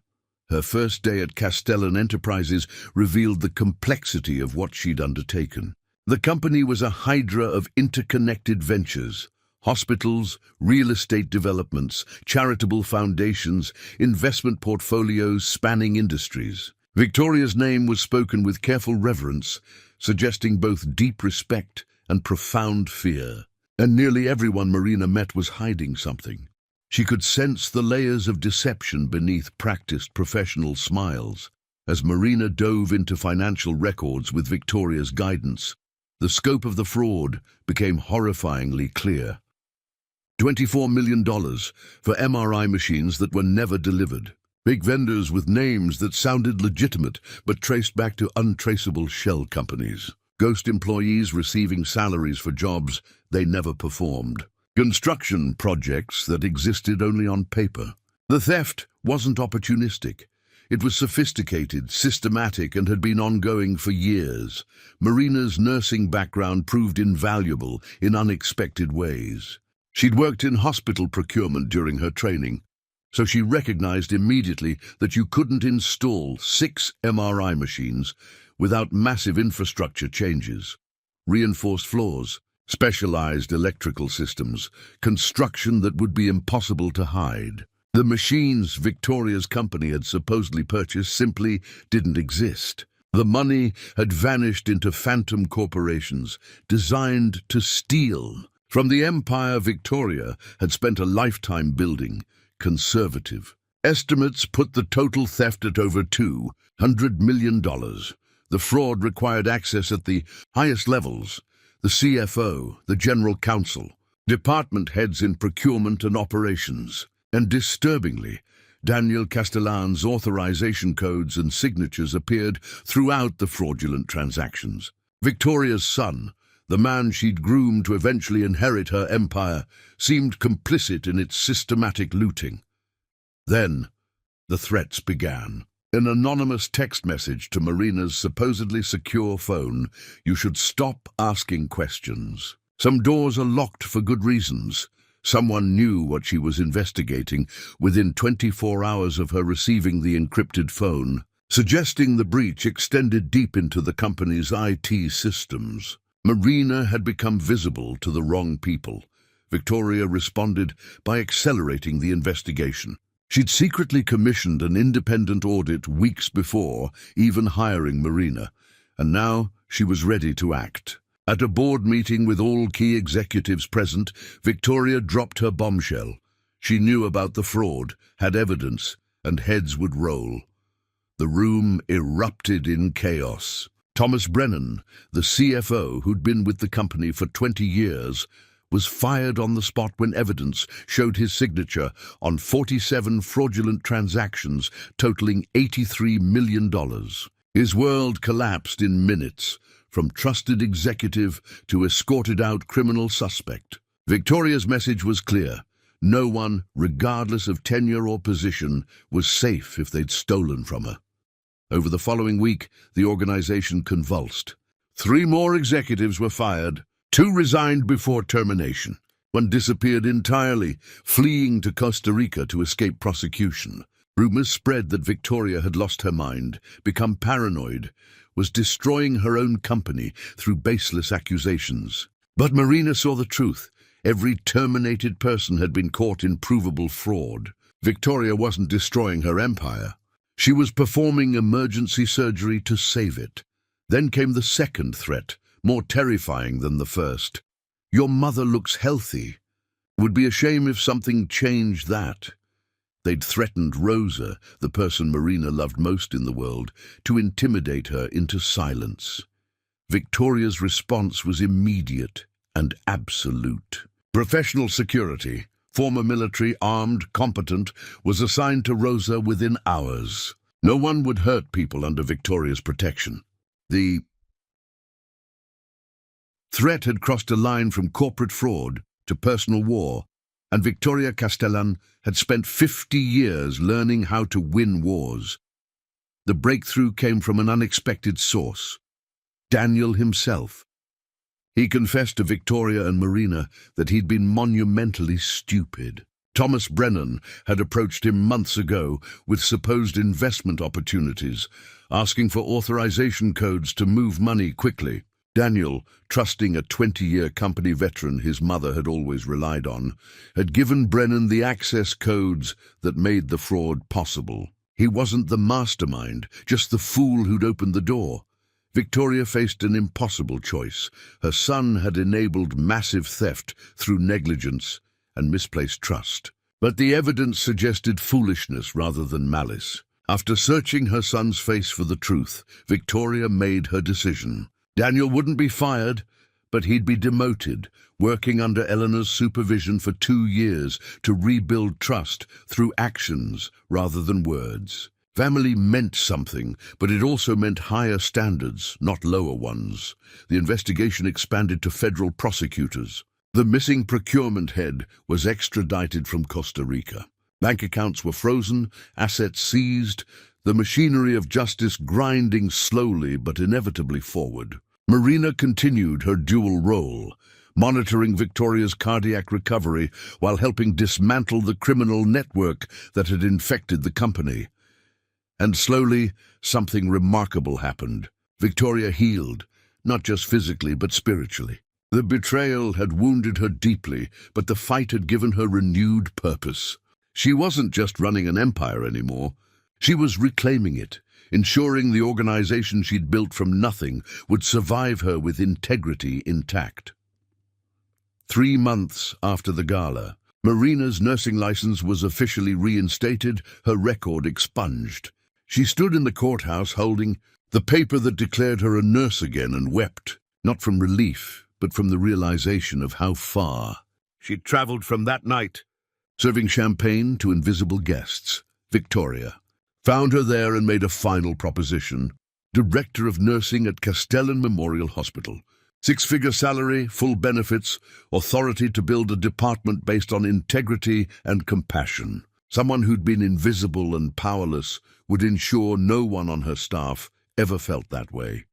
Her first day at Castellan Enterprises revealed the complexity of what she'd undertaken. The company was a hydra of interconnected ventures: hospitals, real estate developments, charitable foundations, investment portfolios spanning industries. Victoria's name was spoken with careful reverence, suggesting both deep respect and profound fear. And nearly everyone Marina met was hiding something. She could sense the layers of deception beneath practiced professional smiles. As Marina dove into financial records with Victoria's guidance, the scope of the fraud became horrifyingly clear. $24 million for MRI machines that were never delivered. Big vendors with names that sounded legitimate but traced back to untraceable shell companies. Ghost employees receiving salaries for jobs they never performed. Construction projects that existed only on paper. The theft wasn't opportunistic. It was sophisticated, systematic, and had been ongoing for years. Marina's nursing background proved invaluable in unexpected ways. She'd worked in hospital procurement during her training, so she recognized immediately that you couldn't install 6 MRI machines without massive infrastructure changes. Reinforced floors, specialized electrical systems, construction that would be impossible to hide. The machines Victoria's company had supposedly purchased simply didn't exist. The money had vanished into phantom corporations designed to steal from the empire Victoria had spent a lifetime building. Conservative estimates put the total theft at over $200 million. The fraud required access at the highest levels: the CFO, the General Counsel, department heads in procurement and operations. And disturbingly, Daniel Castellan's authorization codes and signatures appeared throughout the fraudulent transactions. Victoria's son, The man she'd groomed to eventually inherit her empire seemed complicit in its systematic looting. Then, the threats began. An anonymous text message to Marina's supposedly secure phone: "You should stop asking questions. Some doors are locked for good reasons." Someone knew what she was investigating within 24 hours of her receiving the encrypted phone, suggesting the breach extended deep into the company's IT systems. Marina had become visible to the wrong people. Victoria responded by accelerating the investigation. She'd secretly commissioned an independent audit weeks before even hiring Marina, and now she was ready to act. At a board meeting with all key executives present, Victoria dropped her bombshell. She knew about the fraud, had evidence, and heads would roll. The room erupted in chaos. Thomas Brennan, the CFO who'd been with the company for 20 years, was fired on the spot when evidence showed his signature on 47 fraudulent transactions totaling $83 million. His world collapsed in minutes, from trusted executive to escorted-out criminal suspect. Victoria's message was clear. No one, regardless of tenure or position, was safe if they'd stolen from her. Over the following week, the organization convulsed. 3 more executives were fired. 2 resigned before termination. 1 disappeared entirely, fleeing to Costa Rica to escape prosecution. Rumors spread that Victoria had lost her mind, become paranoid, was destroying her own company through baseless accusations. But Marina saw the truth. Every terminated person had been caught in provable fraud. Victoria wasn't destroying her empire. She was performing emergency surgery to save it. Then came the second threat, more terrifying than the first. "Your mother looks healthy. Would be a shame if something changed that." They'd threatened Rosa, the person Marina loved most in the world, to intimidate her into silence. Victoria's response was immediate and absolute. Professional security, former military, armed, competent, was assigned to Rosa within hours. No one would hurt people under Victoria's protection. The threat had crossed a line from corporate fraud to personal war, and Victoria Castellan had spent 50 years learning how to win wars. The breakthrough came from an unexpected source: Daniel himself. He confessed to Victoria and Marina that he'd been monumentally stupid. Thomas Brennan had approached him months ago with supposed investment opportunities, asking for authorization codes to move money quickly. Daniel, trusting a 20-year company veteran his mother had always relied on, had given Brennan the access codes that made the fraud possible. He wasn't the mastermind, just the fool who'd opened the door. Victoria faced an impossible choice. Her son had enabled massive theft through negligence and misplaced trust. But the evidence suggested foolishness rather than malice. After searching her son's face for the truth, Victoria made her decision. Daniel wouldn't be fired, but he'd be demoted, working under Eleanor's supervision for 2 years to rebuild trust through actions rather than words. Family meant something, but it also meant higher standards, not lower ones. The investigation expanded to federal prosecutors. The missing procurement head was extradited from Costa Rica. Bank accounts were frozen, assets seized, the machinery of justice grinding slowly but inevitably forward. Marina continued her dual role, monitoring Victoria's cardiac recovery while helping dismantle the criminal network that had infected the company. And slowly, something remarkable happened. Victoria healed, not just physically but spiritually. The betrayal had wounded her deeply, but the fight had given her renewed purpose. She wasn't just running an empire anymore. She was reclaiming it, ensuring the organization she'd built from nothing would survive her with integrity intact. 3 months after the gala, Marina's nursing license was officially reinstated, her record expunged. She stood in the courthouse holding the paper that declared her a nurse again and wept, not from relief, but from the realization of how far she'd traveled from that night. Serving champagne to invisible guests, Victoria found her there and made a final proposition. Director of Nursing at Castellan Memorial Hospital. Six-figure salary, full benefits, authority to build a department based on integrity and compassion. Someone who'd been invisible and powerless would ensure no one on her staff ever felt that way.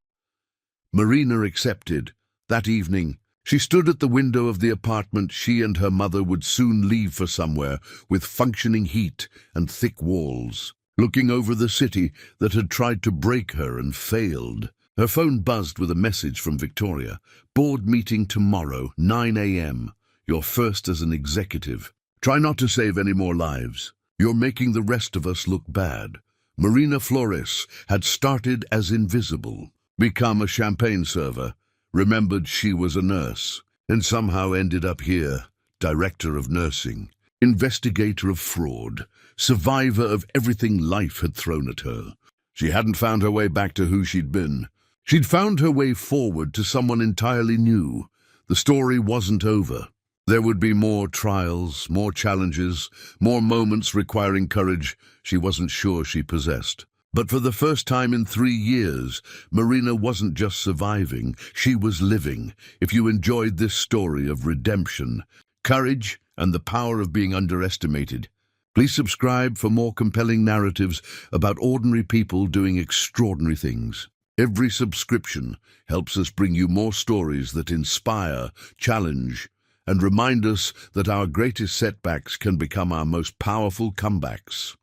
Marina accepted. That evening, she stood at the window of the apartment she and her mother would soon leave for somewhere with functioning heat and thick walls, looking over the city that had tried to break her and failed. Her phone buzzed with a message from Victoria. Board meeting tomorrow, 9 a.m. You're first as an executive. Try not to save any more lives. You're making the rest of us look bad. Marina Flores had started as invisible, become a champagne server, remembered she was a nurse, and somehow ended up here, director of nursing, investigator of fraud, survivor of everything life had thrown at her. She hadn't found her way back to who she'd been. She'd found her way forward to someone entirely new. The story wasn't over. There would be more trials, more challenges, more moments requiring courage she wasn't sure she possessed. But for the first time in 3 years, Marina wasn't just surviving, she was living. If you enjoyed this story of redemption, courage, and the power of being underestimated, please subscribe for more compelling narratives about ordinary people doing extraordinary things. Every subscription helps us bring you more stories that inspire, challenge, and remind us that our greatest setbacks can become our most powerful comebacks.